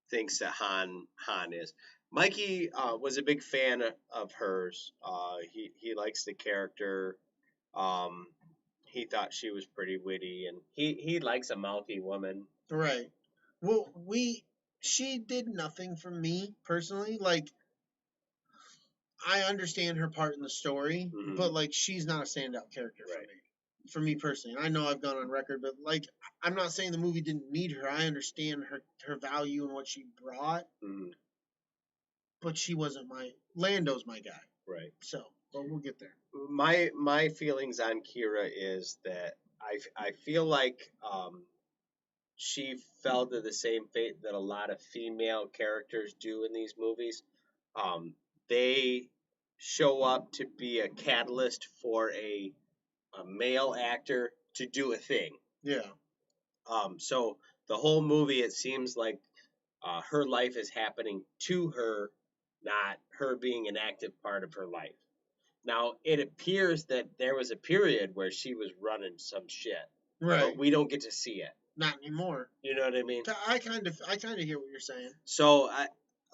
thinks that Han is. Mikey was a big fan of hers. He likes the character. He thought she was pretty witty, and he likes a mouthy woman. Right. Well, she did nothing for me personally. Like, I understand her part in the story, but like, she's not a standout character for me. For me personally, I know I've gone on record, but like, I'm not saying the movie didn't need her. I understand her value and what she brought, but she wasn't Lando's my guy. Right. So, but we'll get there. My feelings on Kira is that I feel like she fell to the same fate that a lot of female characters do in these movies. They show up to be a catalyst for a male actor to do a thing. Yeah. So the whole movie, it seems like her life is happening to her, not her being an active part of her life. Now, it appears that there was a period where she was running some shit. Right. But we don't get to see it. Not anymore. You know what I mean? I kind of hear what you're saying. So,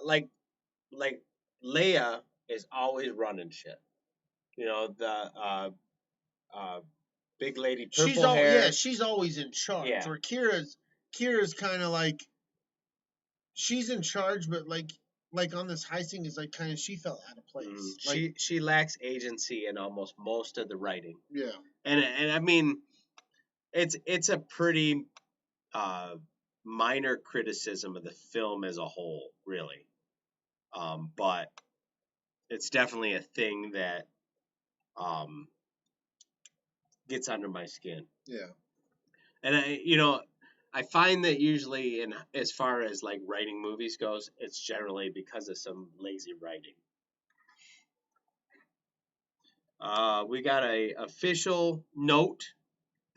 like Leia is always running shit. You know, the big lady purple hair. Yeah, she's always in charge. Yeah. Or Kira's kind of like, she's in charge, but like on this heisting is like kind of, she felt out of place. Like, she lacks agency in almost most of the writing. Yeah. And I mean, it's a pretty minor criticism of the film as a whole, really. But it's definitely a thing that gets under my skin. Yeah. And I find that usually, as far as like writing movies goes, it's generally because of some lazy writing. We got a official note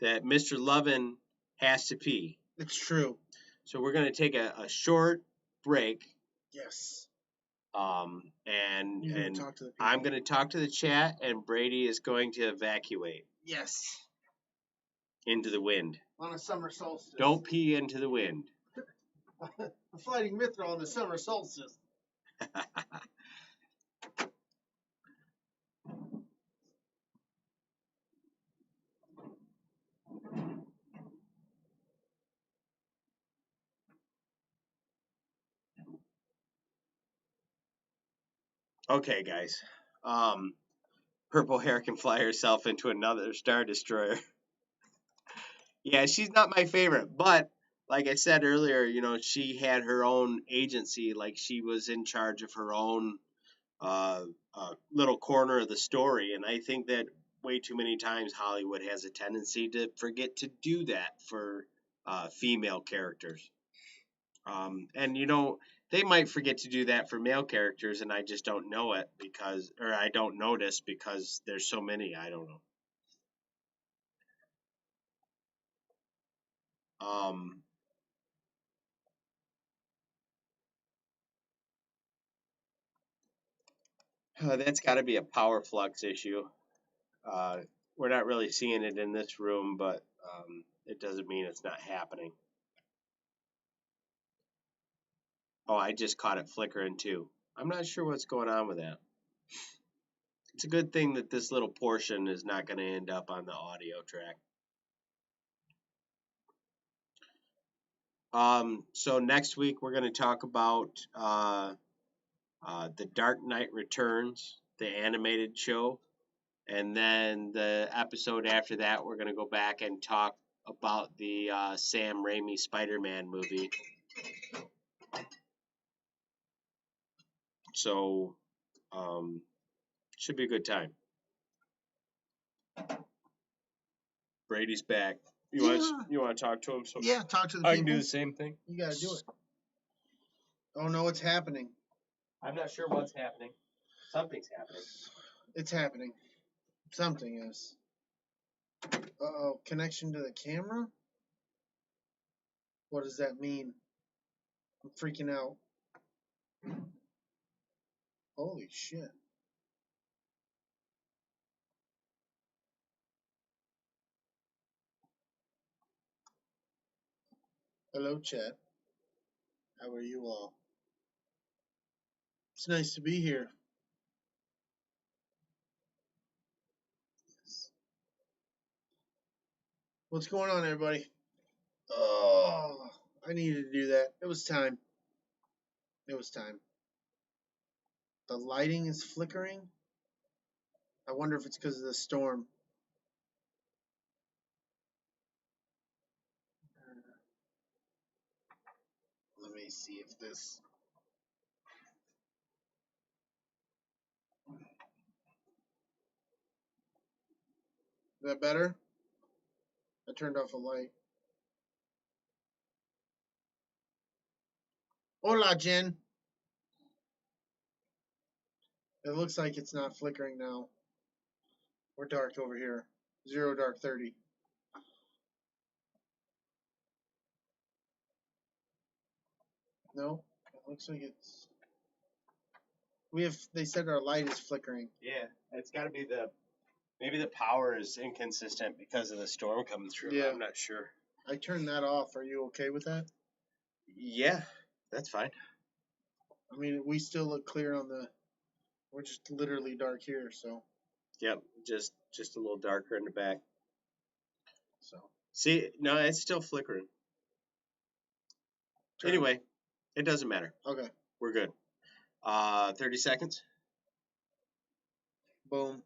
that Mr. Lovin has to pee. It's true. So we're going to take a short break. Yes. And talk to the I'm going to talk to the chat, and Brady is going to evacuate. Yes. Into the wind. On a summer solstice. Don't pee into the wind. I'm fighting Mithra on the summer solstice. Okay, guys. Purple hair can fly herself into another Star Destroyer. Yeah, she's not my favorite, but like I said earlier, she had her own agency. Like she was in charge of her own little corner of the story, and I think that way too many times Hollywood has a tendency to forget to do that for female characters. And they might forget to do that for male characters, and I just don't know it or I don't notice because there's so many. I don't know. Um, that's got to be a power flux issue. Uh, we're not really seeing it in this room, but it doesn't mean it's not happening. Oh, I just caught it flickering too. I'm not sure what's going on with that. It's a good thing that this little portion is not going to end up on the audio track. So next week we're going to talk about The Dark Knight Returns, the animated show. And then the episode after that, we're going to go back and talk about the Sam Raimi Spider-Man movie. So, should be a good time. Brady's back. You want to talk to him? So Yeah, talk to the people. I can do the same thing. You got to do it. Oh, no, it's happening. I'm not sure what's happening. Something's happening. It's happening. Something is. Uh-oh, connection to the camera? What does that mean? I'm freaking out. Holy shit. Hello, chat. How are you all? It's nice to be here. What's going on, everybody? Oh, I needed to do that. It was time. It was time. The lighting is flickering. I wonder if it's because of the storm. Let me see if this. Is that better? I turned off a light. Hola, Jen. It looks like it's not flickering now. We're dark over here. 0 dark 30. No, it looks like it's. They said our light is flickering. Yeah, it's got to be maybe the power is inconsistent because of the storm coming through. Yeah. I'm not sure. I turned that off. Are you okay with that? Yeah, that's fine. I mean, we still look clear on the. We're just literally dark here, so. Yep, just a little darker in the back. So. See, no, it's still flickering. Anyway, it doesn't matter. Okay. We're good. 30 seconds. Boom.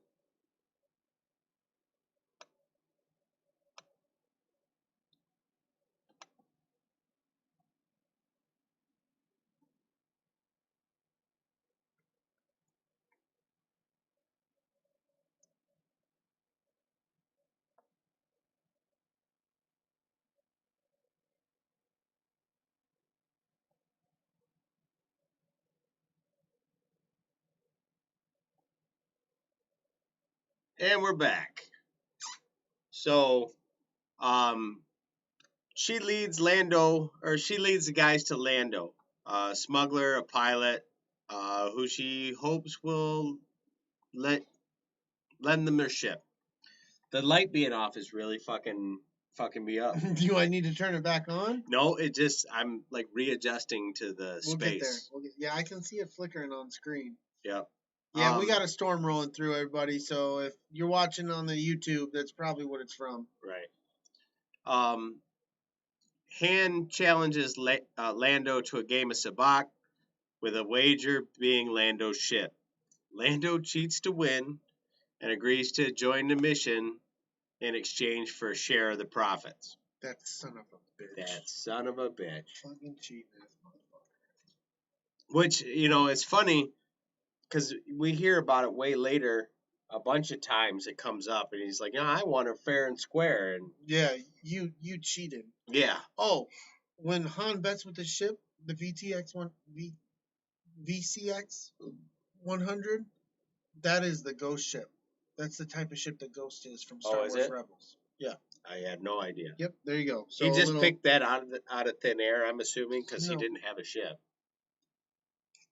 And we're back. So, she leads the guys to Lando, a smuggler, a pilot, who she hopes will lend them their ship. The light being off is really fucking fucking me up. Do I need to turn it back on? No, it just I'm like readjusting to the We'll get there. space. Yeah, I can see it flickering on screen. Yep. Yeah, we got a storm rolling through, everybody. So if you're watching on the YouTube, that's probably what it's from. Right. Han challenges Lando to a game of sabacc, with a wager being Lando's ship. Lando cheats to win and agrees to join the mission in exchange for a share of the profits. That son of a bitch. That son of a bitch. Fucking cheating ass motherfucker. Which, it's funny because we hear about it way later. A bunch of times it comes up, and he's like, I want her fair and square. And yeah, you cheated. Yeah. Oh, when Han bets with the ship, the VCX 100, that is the ghost ship. That's the type of ship that Ghost is from Star Wars Rebels. Yeah. I had no idea. Yep, there you go. So he just picked that out of thin air, I'm assuming, because No. he didn't have a ship.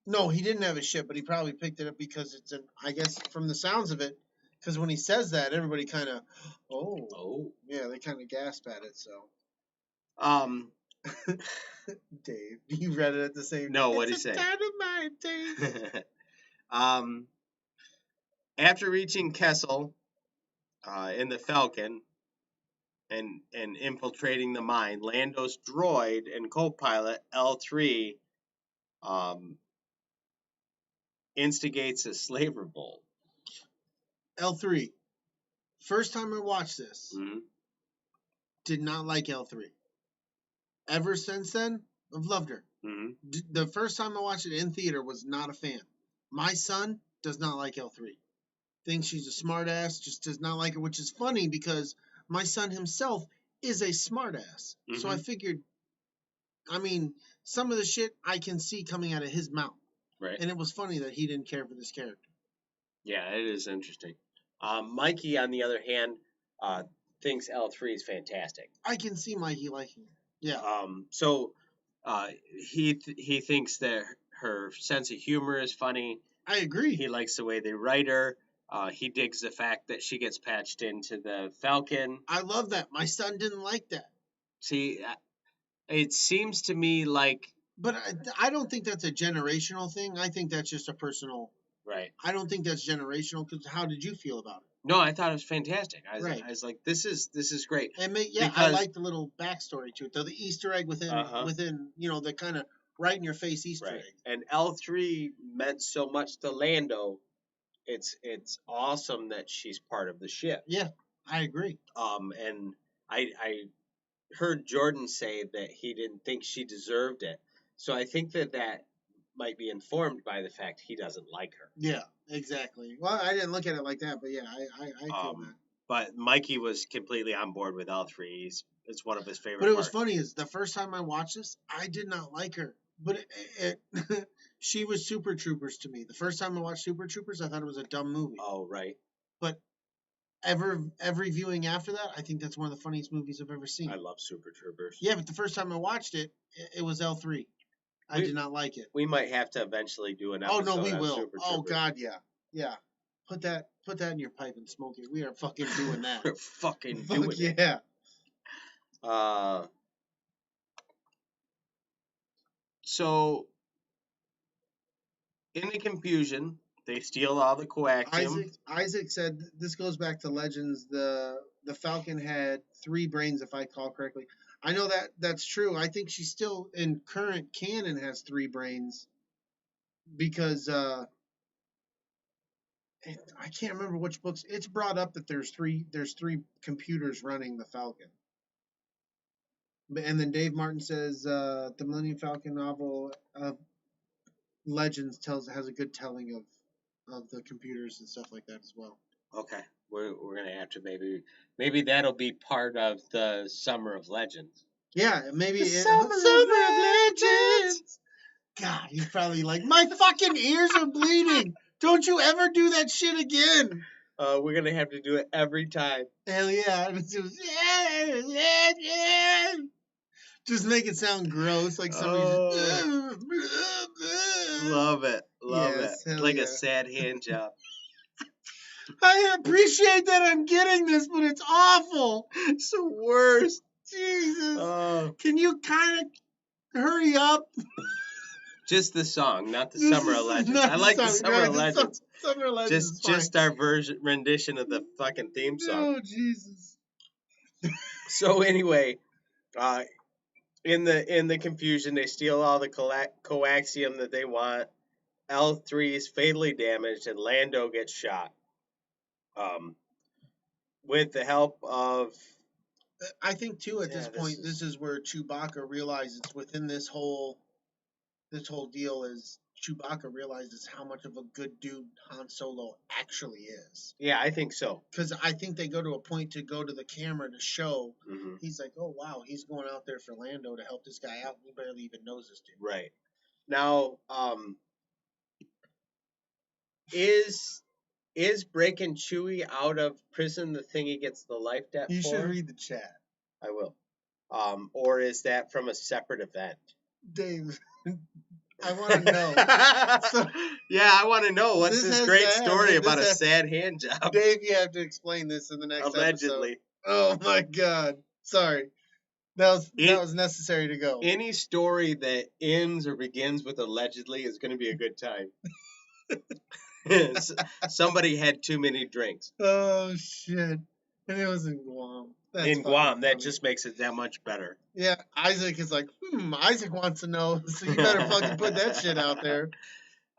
No, he didn't have a ship, but he probably picked it up because it's I guess from the sounds of it, because when he says that, everybody kind of, yeah, they kind of gasp at it. So, Dave, you read it at the same. No, what did he say? Dynamite, Dave. After reaching Kessel, in the Falcon, and infiltrating the mine, Lando's droid and co-pilot L3 instigates a slave revolt. L3. First time I watched this, Mm-hmm. did not like L3. Ever since then, I've loved her. Mm-hmm. The first time I watched it in theater was not a fan. My son does not like L3. Thinks she's a smartass, just does not like her, which is funny because my son himself is a smartass. Mm-hmm. So I figured, some of the shit I can see coming out of his mouth. Right. And it was funny that he didn't care for this character. Yeah, it is interesting. Mikey, on the other hand, thinks L3 is fantastic. I can see Mikey liking her. Yeah. So he thinks that her sense of humor is funny. I agree. He likes the way they write her. He digs the fact that she gets patched into the Falcon. I love that. My son didn't like that. See, it seems to me like... But I don't think that's a generational thing. I think that's just a personal... Right. I don't think that's generational, because how did you feel about it? No, I thought it was fantastic. I was like, this is great. And I like the little backstory to it, though. The Easter egg within, the kind of right in your face Easter egg. And L3 meant so much to Lando. It's awesome that she's part of the ship. Yeah, I agree. And I heard Jordan say that he didn't think she deserved it. So I think that might be informed by the fact he doesn't like her. Yeah, exactly. Well, I didn't look at it like that, but yeah, I feel that. But Mikey was completely on board with L3. It's one of his favorite But it was parts. funny is the first time I watched this, I did not like her. But she was Super Troopers to me. The first time I watched Super Troopers, I thought it was a dumb movie. Oh, right. But every viewing after that, I think that's one of the funniest movies I've ever seen. I love Super Troopers. Yeah, but the first time I watched it, it was L3. I did not like it. We might have to eventually do an episode. Oh no, we will. Super Oh Troopers. God, yeah. Put that in your pipe and smoke it. We are fucking doing that. We're fucking doing it. Yeah. So, in the confusion, they steal all the coaxium. Isaac said this goes back to Legends. The Falcon had 3 brains, if I recall correctly. I know that's true. I think she still in current canon has 3 brains because I can't remember which books. It's brought up that there's three computers running the Falcon. And then Dave Martin says the Millennium Falcon novel Legends has a good telling of the computers and stuff like that as well. Okay, we're gonna have to maybe that'll be part of the Summer of Legends. Yeah, maybe Summer of Legends. God, he's probably like, my fucking ears are bleeding. Don't you ever do that shit again. We're gonna have to do it every time. Hell yeah! Just make it sound gross, like somebody's. Love it. Like a sad hand job. I appreciate that I'm getting this, but it's awful. It's the worst. Jesus. Can you kind of hurry up? Just the song, not the Summer of Legends. I like the Summer of Legends. Summer of Legends is fine. Just our rendition of the fucking theme song. Oh, Jesus. So anyway, in the confusion, they steal all the coaxium that they want. L3 is fatally damaged, and Lando gets shot. With the help of... I think, too, at this point, this is where Chewbacca realizes within this whole deal is Chewbacca realizes how much of a good dude Han Solo actually is. Yeah, I think so. Because I think they go to a point to go to the camera to show. He's like, oh, wow, he's going out there for Lando to help this guy out. He barely even knows this dude. Right. Now, is breaking Chewie out of prison the thing he gets the life debt for? You should read the chat. I will. Or is that from a separate event? Dave, I want to know. Yeah, I want to know. What's this great story about a sad hand job? Dave, you have to explain this in the next Allegedly. Episode. Oh, my God. Sorry. That was necessary to go. Any story that ends or begins with allegedly is going to be a good time. Somebody had too many drinks. Oh, shit. And it was in Guam. In Guam, that just makes it that much better. Yeah, Isaac is like, Isaac wants to know, so you better fucking put that shit out there.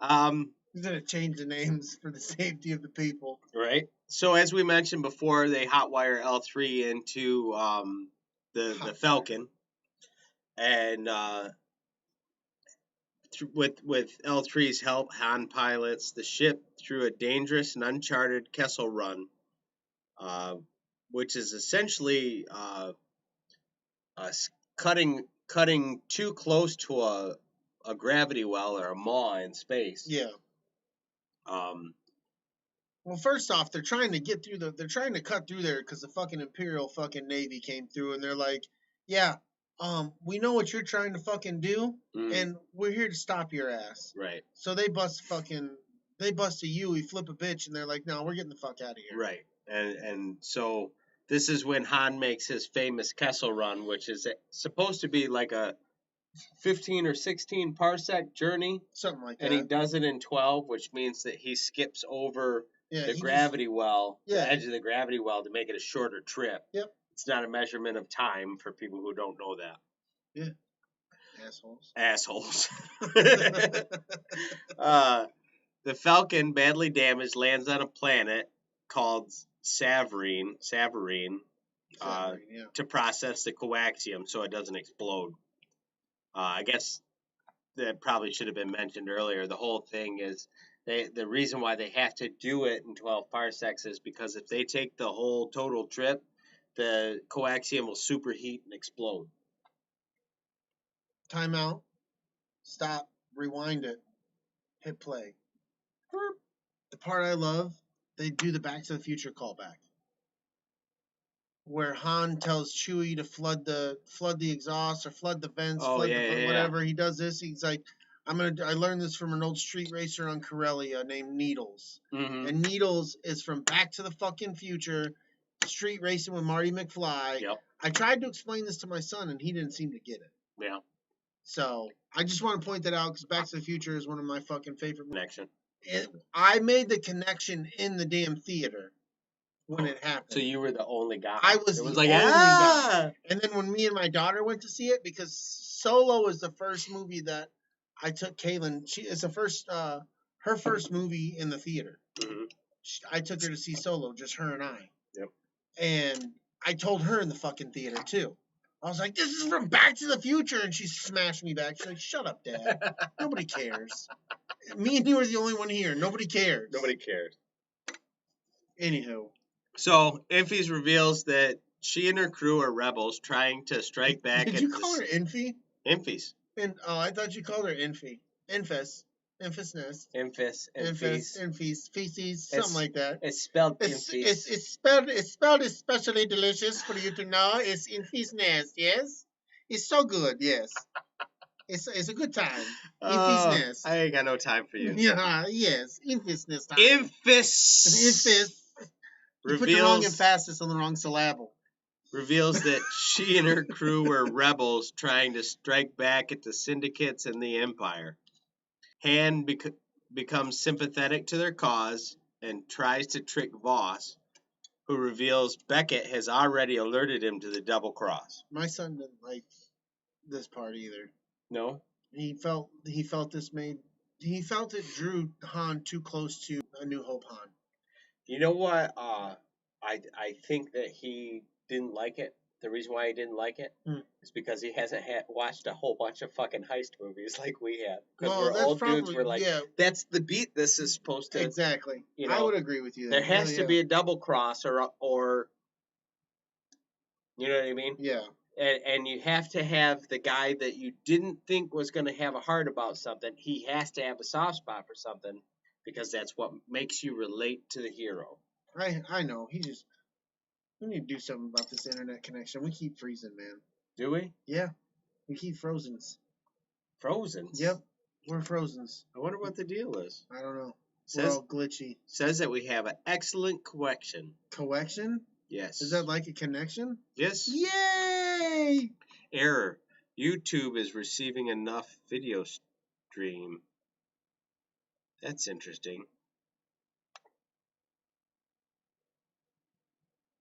He's going to change the names for the safety of the people. Right. So as we mentioned before, they hotwire L3 into the Falcon. And with L3's help, Han pilots the ship through a dangerous and uncharted Kessel Run, which is essentially cutting too close to a gravity well or a maw in space. Yeah. Well, first off, they're trying to cut through there because the fucking Imperial fucking Navy came through, and they're like, yeah, we know what you're trying to fucking do, and we're here to stop your ass. Right. So they bust a Yui, flip a bitch, and they're like, no, we're getting the fuck out of here. Right. And so this is when Han makes his famous Kessel Run, which is supposed to be like a 15 or 16 parsec journey. Something like that. And he does it in 12, which means that he skips over the gravity well, the edge of the gravity well, to make it a shorter trip. Yep. It's not a measurement of time for people who don't know that. Yeah. Assholes. The Falcon, badly damaged, lands on a planet called Savarine, to process the coaxium so it doesn't explode. I guess that probably should have been mentioned earlier. The whole thing is the reason why they have to do it in 12 parsecs is because if they take the whole total trip, the coaxium will superheat and explode. Time out. Stop. Rewind it. Hit play. The part I love, they do the Back to the Future callback, where Han tells Chewie to flood the exhaust or flood the vents, whatever. He does this. He's like, I learned this from an old street racer on Corellia named Needles. And Needles is from Back to the fucking Future, street racing with Marty McFly. Yep. I tried to explain this to my son, and he didn't seem to get it. Yeah. So I just want to point that out because Back to the Future is one of my fucking favorite movies. I made the connection in the damn theater when it happened. So you were the only guy. I was the only guy. And then when me and my daughter went to see it, because Solo is the first movie that I took Kaylin. It's the first, her first movie in the theater. I took her to see Solo, just her and I. Yep. And I told her in the fucking theater too. I was like, this is from Back to the Future. And she smashed me back. She's like, shut up, Dad. Nobody cares. Me and you are the only one here. Nobody cares. Nobody cares. Anywho. So, Infys reveals that she and her crew are rebels trying to strike back. Did you call her Infy? Infys. I thought you called her Infy. Infus. Infusness. Infys. Feces. Something like that. It's spelled Infys. It's spelled especially delicious for you to know. It's Infusness, yes? It's so good, yes. It's a good time. Oh, Infisness. I ain't got no time for you. Yeah, yes. Infisness time. Infis Infis. You put the wrong reveals emphasis on the wrong syllable. that she and her crew were rebels trying to strike back at the syndicates and the Empire. Han becomes sympathetic to their cause and tries to trick Voss, who reveals Beckett has already alerted him to the double cross. My son didn't like this part either. No? He felt it drew Han too close to A New Hope Han. You know what? I think that he didn't like it. The reason why he didn't like it is because he hasn't watched a whole bunch of fucking heist movies like we have. Because Well, we're that's old dudes. probably- We're like, yeah. that's the beat this is supposed to. Exactly. You I know, would agree with you There there. has to be a double cross or you know what I mean? Yeah. And you have to have the guy that you didn't think was going to have a heart about something. He has to have a soft spot for something because that's what makes you relate to the hero. I know. We need to do something about this internet connection. We keep freezing, man. Do we? Yeah. We keep frozens. Frozens? Yep. We're frozens. I wonder what the deal is. I don't know. We're all glitchy. Says that we have an excellent connection. Connection? Yes. Is that like a connection? Yes. Yay! Error. YouTube is receiving enough video stream. That's interesting.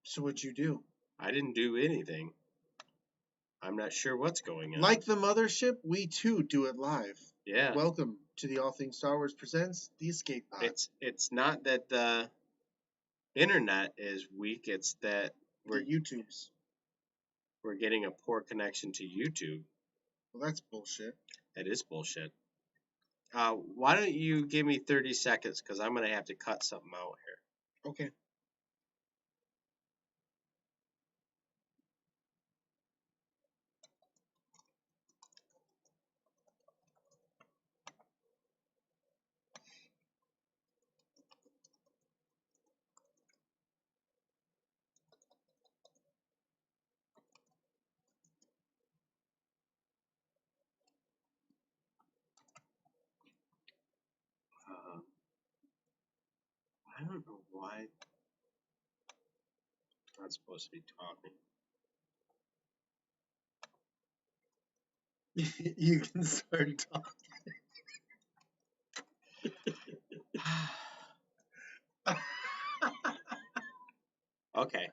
So what'd you do? I didn't do anything. I'm not sure what's going on. Like the mothership, we too do it live. Yeah. Welcome to the All Things Star Wars Presents The Escape Pod. It's not that the internet is weak. It's that we're getting a poor connection to YouTube. Well, that's bullshit. That is bullshit. Why don't you give me 30 seconds because I'm going to have to cut something out here. Okay. I don't know why I'm not supposed to be talking. You can start talking. Okay.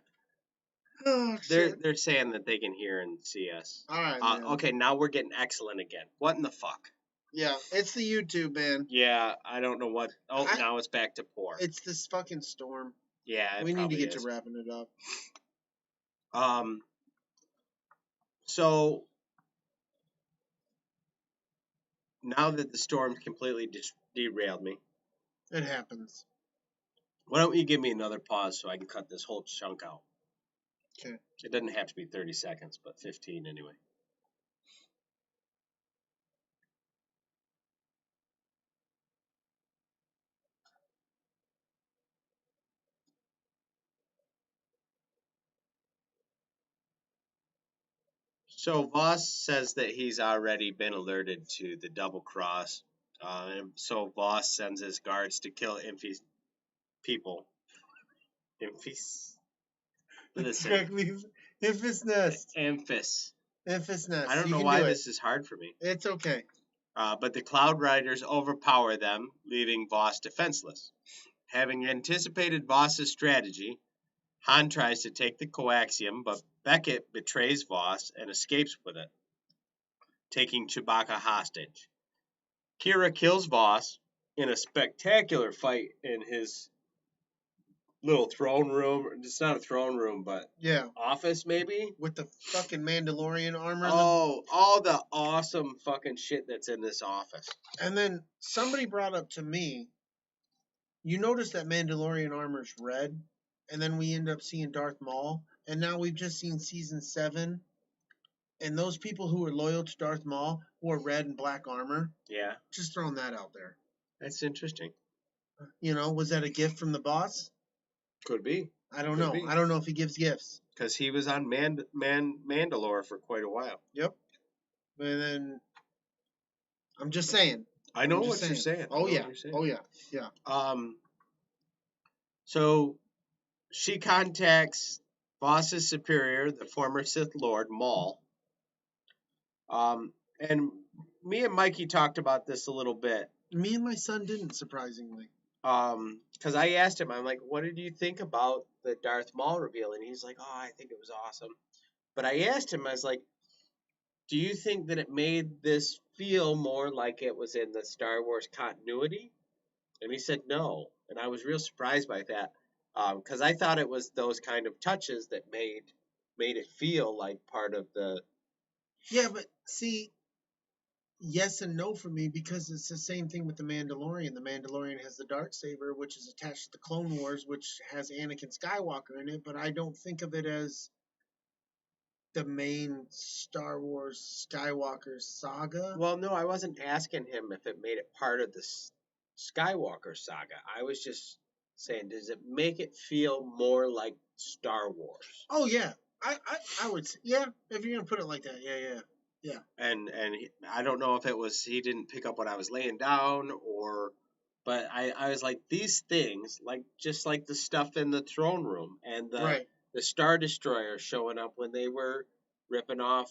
Oh, shit. They're saying that they can hear and see us. All right, man. Okay, now we're getting excellent again. What in the fuck? Yeah, it's the YouTube, man. Yeah, I don't know what. Oh, now it's back to poor. It's this fucking storm. Yeah, we need to get to wrapping it up. So now that the storm completely derailed me, it happens. Why don't you give me another pause so I can cut this whole chunk out? Okay. It doesn't have to be 30 seconds, but 15 anyway. So Voss says that he's already been alerted to the double cross. And so Voss sends his guards to kill Imphy's people. Imphy's? Listen. Infus Nest. Amphis. Infus Nest. I don't know why this is hard for me. It's okay. But the Cloud Riders overpower them, leaving Voss defenseless. Having anticipated Voss's strategy, Han tries to take the coaxium, but Beckett betrays Voss and escapes with it, taking Chewbacca hostage. Kira kills Voss in a spectacular fight in his little throne room. It's not a throne room, but office maybe? With the fucking Mandalorian armor. Oh, all the awesome fucking shit that's in this office. And then somebody brought up to me, you notice that Mandalorian armor's red, and then we end up seeing Darth Maul, and now we've just seen season 7, and those people who are loyal to Darth Maul wore red and black armor. Yeah. Just throwing that out there. That's interesting. You know, was that a gift from the boss? Could be. I don't know. I don't know if he gives gifts. Because he was on Mandalore for quite a while. Yep. And then I'm just saying. I know what you're saying. Oh yeah. Oh yeah. Yeah. So she contacts Voss's superior, the former Sith Lord Maul. And me and Mikey talked about this a little bit. Me and my son didn't, surprisingly. Because I asked him, I'm like, what did you think about the Darth Maul reveal? And he's like, oh, I think it was awesome. But I asked him, I was like, do you think that it made this feel more like it was in the Star Wars continuity? And he said no. And I was real surprised by that. Because I thought it was those kind of touches that made it feel like part of the. Yeah, but see, yes and no for me, because it's the same thing with the Mandalorian. The Mandalorian has the Darksaber, which is attached to the Clone Wars, which has Anakin Skywalker in it, but I don't think of it as the main Star Wars Skywalker saga. Well, no, I wasn't asking him if it made it part of the Skywalker saga. I was just saying, does it make it feel more like Star Wars? Oh yeah, I would say, yeah, if you're gonna put it like that, yeah. And I don't know if it was he didn't pick up what I was laying down, or, but I was like, these things, like just like the stuff in the throne room and the Star Destroyer showing up when they were ripping off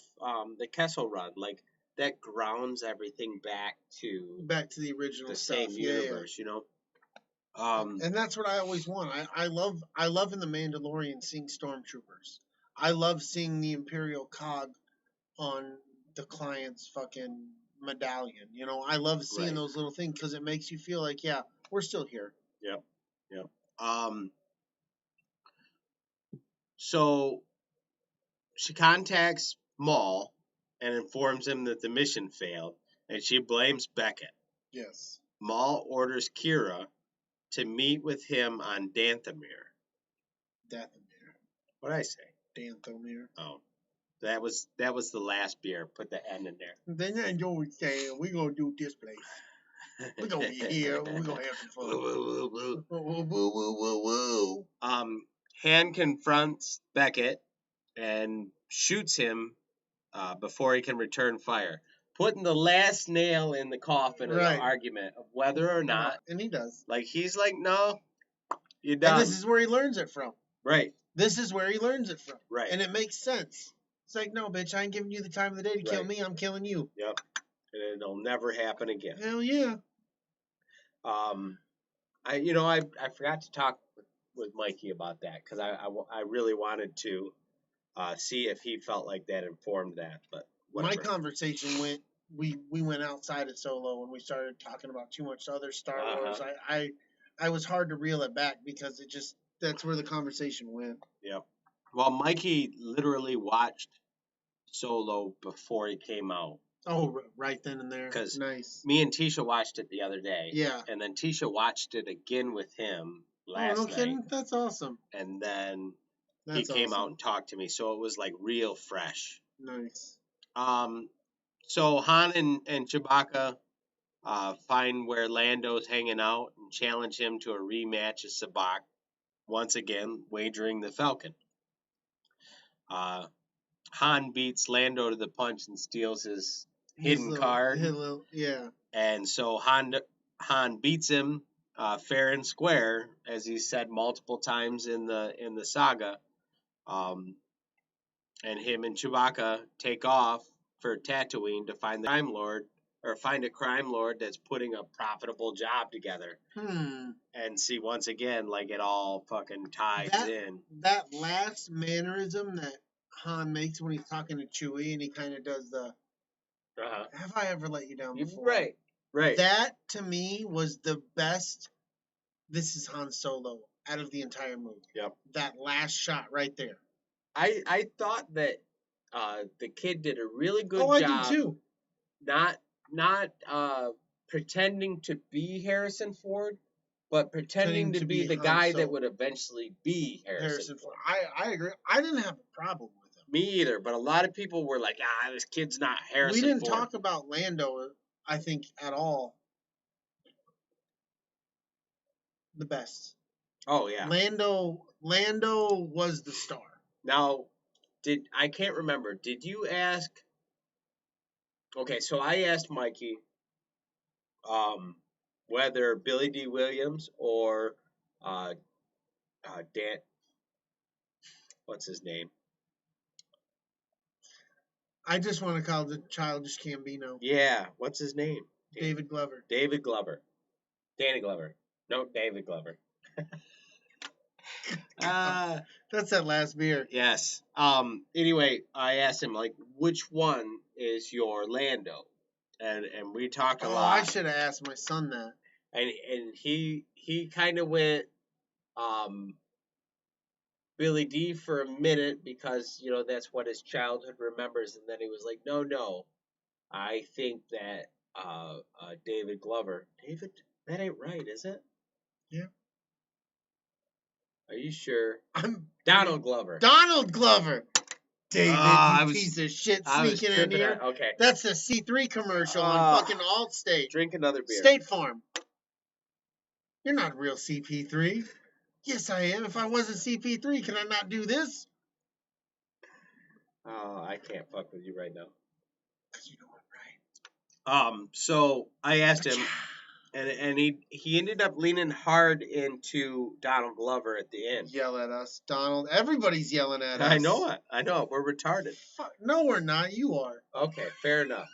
the Kessel Run, like that grounds everything back to the original the stuff. same universe, you know. And that's what I always want. I love in the Mandalorian seeing stormtroopers. I love seeing the Imperial cog on the client's fucking medallion. You know, I love seeing those little things because it makes you feel like, yeah, we're still here. Yep. So she contacts Maul and informs him that the mission failed, and she blames Beckett. Yes. Maul orders Kira to meet with him on Dathomir. What did I say? Dathomir. Oh, that was the last beer. Put the N in there. Then I know what you're saying. We're gonna do this place. We're gonna be here. We're gonna have some fun. Woo, woo, woo, woo, woo. Han confronts Beckett and shoots him before he can return fire, putting the last nail in the coffin of the argument of whether or not. And he does. Like, he's like, no, you're done. And this is where he learns it from. Right. This is where he learns it from. Right. And it makes sense. It's like, no, bitch, I ain't giving you the time of the day to kill me. I'm killing you. Yep. And it'll never happen again. Hell yeah. I forgot to talk with Mikey about that because I really wanted to see if he felt like that informed that, but whatever. My conversation went. We went outside of Solo and we started talking about too much other Star Wars. I was hard to reel it back because it just that's where the conversation went. Yep. Well, Mikey literally watched Solo before it came out. Oh, right then and there. Because nice. Me and Tisha watched it the other day. Yeah. And then Tisha watched it again with him last night. Kidding? That's awesome. And then he came out and talked to me, so it was like real fresh. Nice. So Han and Chewbacca find where Lando's hanging out and challenge him to a rematch of Sabacc, once again wagering the Falcon. Han beats Lando to the punch and steals his hidden card. Yeah. And so Han beats him fair and square, as he said multiple times in the saga. And him and Chewbacca take off for Tatooine to find a crime lord that's putting a profitable job together. And see, once again, like it all fucking ties in. That last mannerism that Han makes when he's talking to Chewie and he kind of does the have I ever let you down before? Right. That to me was the best. This is Han Solo out of the entire movie. Yep. That last shot right there. I thought that the kid did a really good job. I did too. Not pretending to be Harrison Ford, but pretending to be the guy that would eventually be Harrison Ford. I agree. I didn't have a problem with him. Me either, but a lot of people were like, this kid's not Harrison Ford. We didn't talk about Lando, I think, at all. The best. Oh, yeah. Lando was the star. Now, I can't remember. Did you ask? Okay, so I asked Mikey, whether Billy D. Williams or Dan, what's his name? I just want to call the Childish Gambino. Yeah, what's his name? David Glover. David Glover. Danny Glover. No, David Glover. That's that last beer. Yes. Anyway, I asked him, like, which one is your Lando? And we talked a lot. I should have asked my son that. And he kind of went Billy D for a minute because, you know, that's what his childhood remembers. And then he was like, no, I think that David Glover. David? That ain't right, is it? Yeah. Are you sure? I'm Donald Glover. Donald Glover. David, you piece of shit I was sneaking in tripping here. Okay. That's a C3 commercial on fucking Allstate. Drink another beer. State Farm. You're not real CP3. Yes, I am. If I wasn't CP3, can I not do this? Oh, I can't fuck with you right now. Because you know I'm right. So I asked him, and he ended up leaning hard into Donald Glover at the end. Yell at us, Donald. Everybody's yelling at us. I know it. We're retarded. Fuck. No, we're not. You are. Okay, fair enough.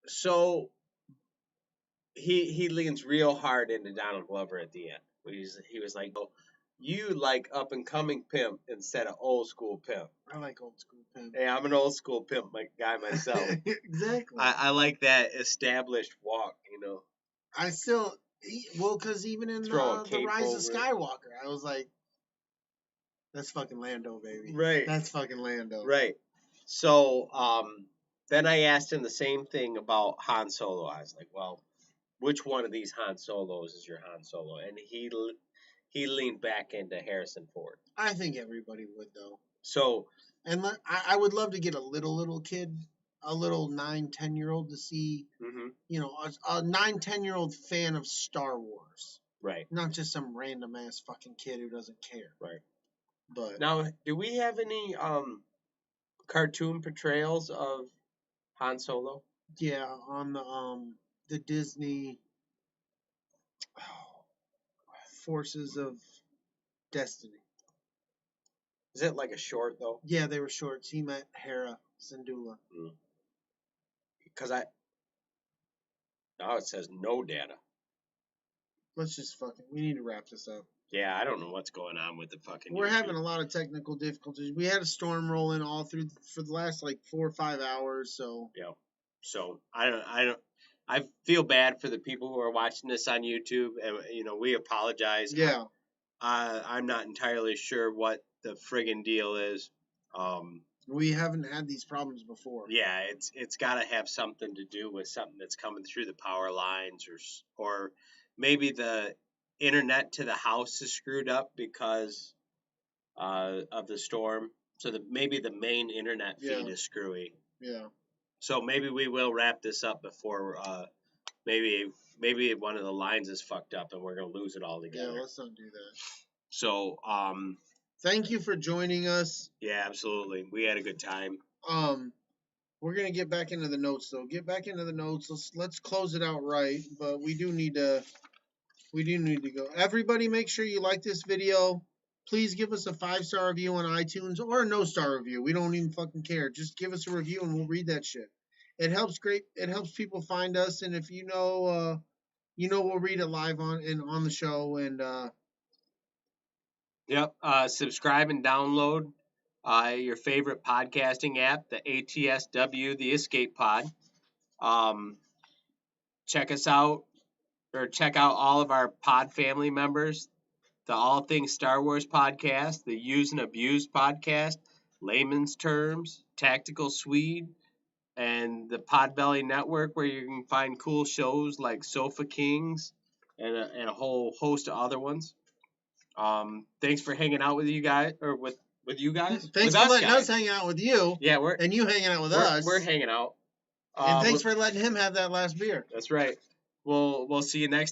So he leans real hard into Donald Glover at the end. He was like, oh, you like up and coming pimp instead of old school pimp. I like old school pimp. Hey, I'm an old school pimp guy myself. Exactly. I like that established walk, you know. I still, because even in the Rise of Skywalker, I was like, that's fucking Lando, baby. Right. That's fucking Lando. Right. So then I asked him the same thing about Han Solo. I was like, well, which one of these Han Solos is your Han Solo? And he leaned back into Harrison Ford. I think everybody would, though. So, and I would love to get a little kid, a little 9-10-year-old to see, you know, a 9-10-year-old fan of Star Wars. Right. Not just some random ass fucking kid who doesn't care. Right. But now, do we have any cartoon portrayals of Han Solo? Yeah, on the Disney Forces of Destiny. Is it like a short though? Yeah, they were shorts. He met Hera Syndulla. Because now it says no data. Let's just we need to wrap this up. Yeah, I don't know what's going on with the fucking. We're having a lot of technical difficulties. We had a storm rolling all through for the last like 4 or 5 hours. So yeah. So I feel bad for the people who are watching this on YouTube, and you know we apologize. Yeah. I'm not entirely sure what the friggin' deal is. We haven't had these problems before. Yeah, it's got to have something to do with something that's coming through the power lines, or maybe the internet to the house is screwed up because of the storm. So maybe the main internet feed is screwy. Yeah. So maybe we will wrap this up before maybe one of the lines is fucked up and we're gonna lose it all together. Yeah, let's not do that. So thank you for joining us. Yeah, absolutely. We had a good time. We're gonna get back into the notes though. Get back into the notes. Let's close it out right. But we do need to go. Everybody, make sure you like this video. Please give us a 5-star review on iTunes or a no-star review. We don't even fucking care. Just give us a review and we'll read that shit. It helps people find us, and if you know, we'll read it live on the show. And yep. Subscribe and download your favorite podcasting app, the ATSW, the Escape Pod. Check us out, or check out all of our pod family members. The All Things Star Wars podcast, the Use and Abuse podcast, Laymans Terms, Tactical Swede, and the Podbelly Network, where you can find cool shows like Sofa Kings and a whole host of other ones. Thanks for hanging out with you guys, or with you guys. Thanks for letting us hang out with you. Yeah, and you hanging out with us. We're hanging out. And thanks for letting him have that last beer. That's right. We'll see you next time.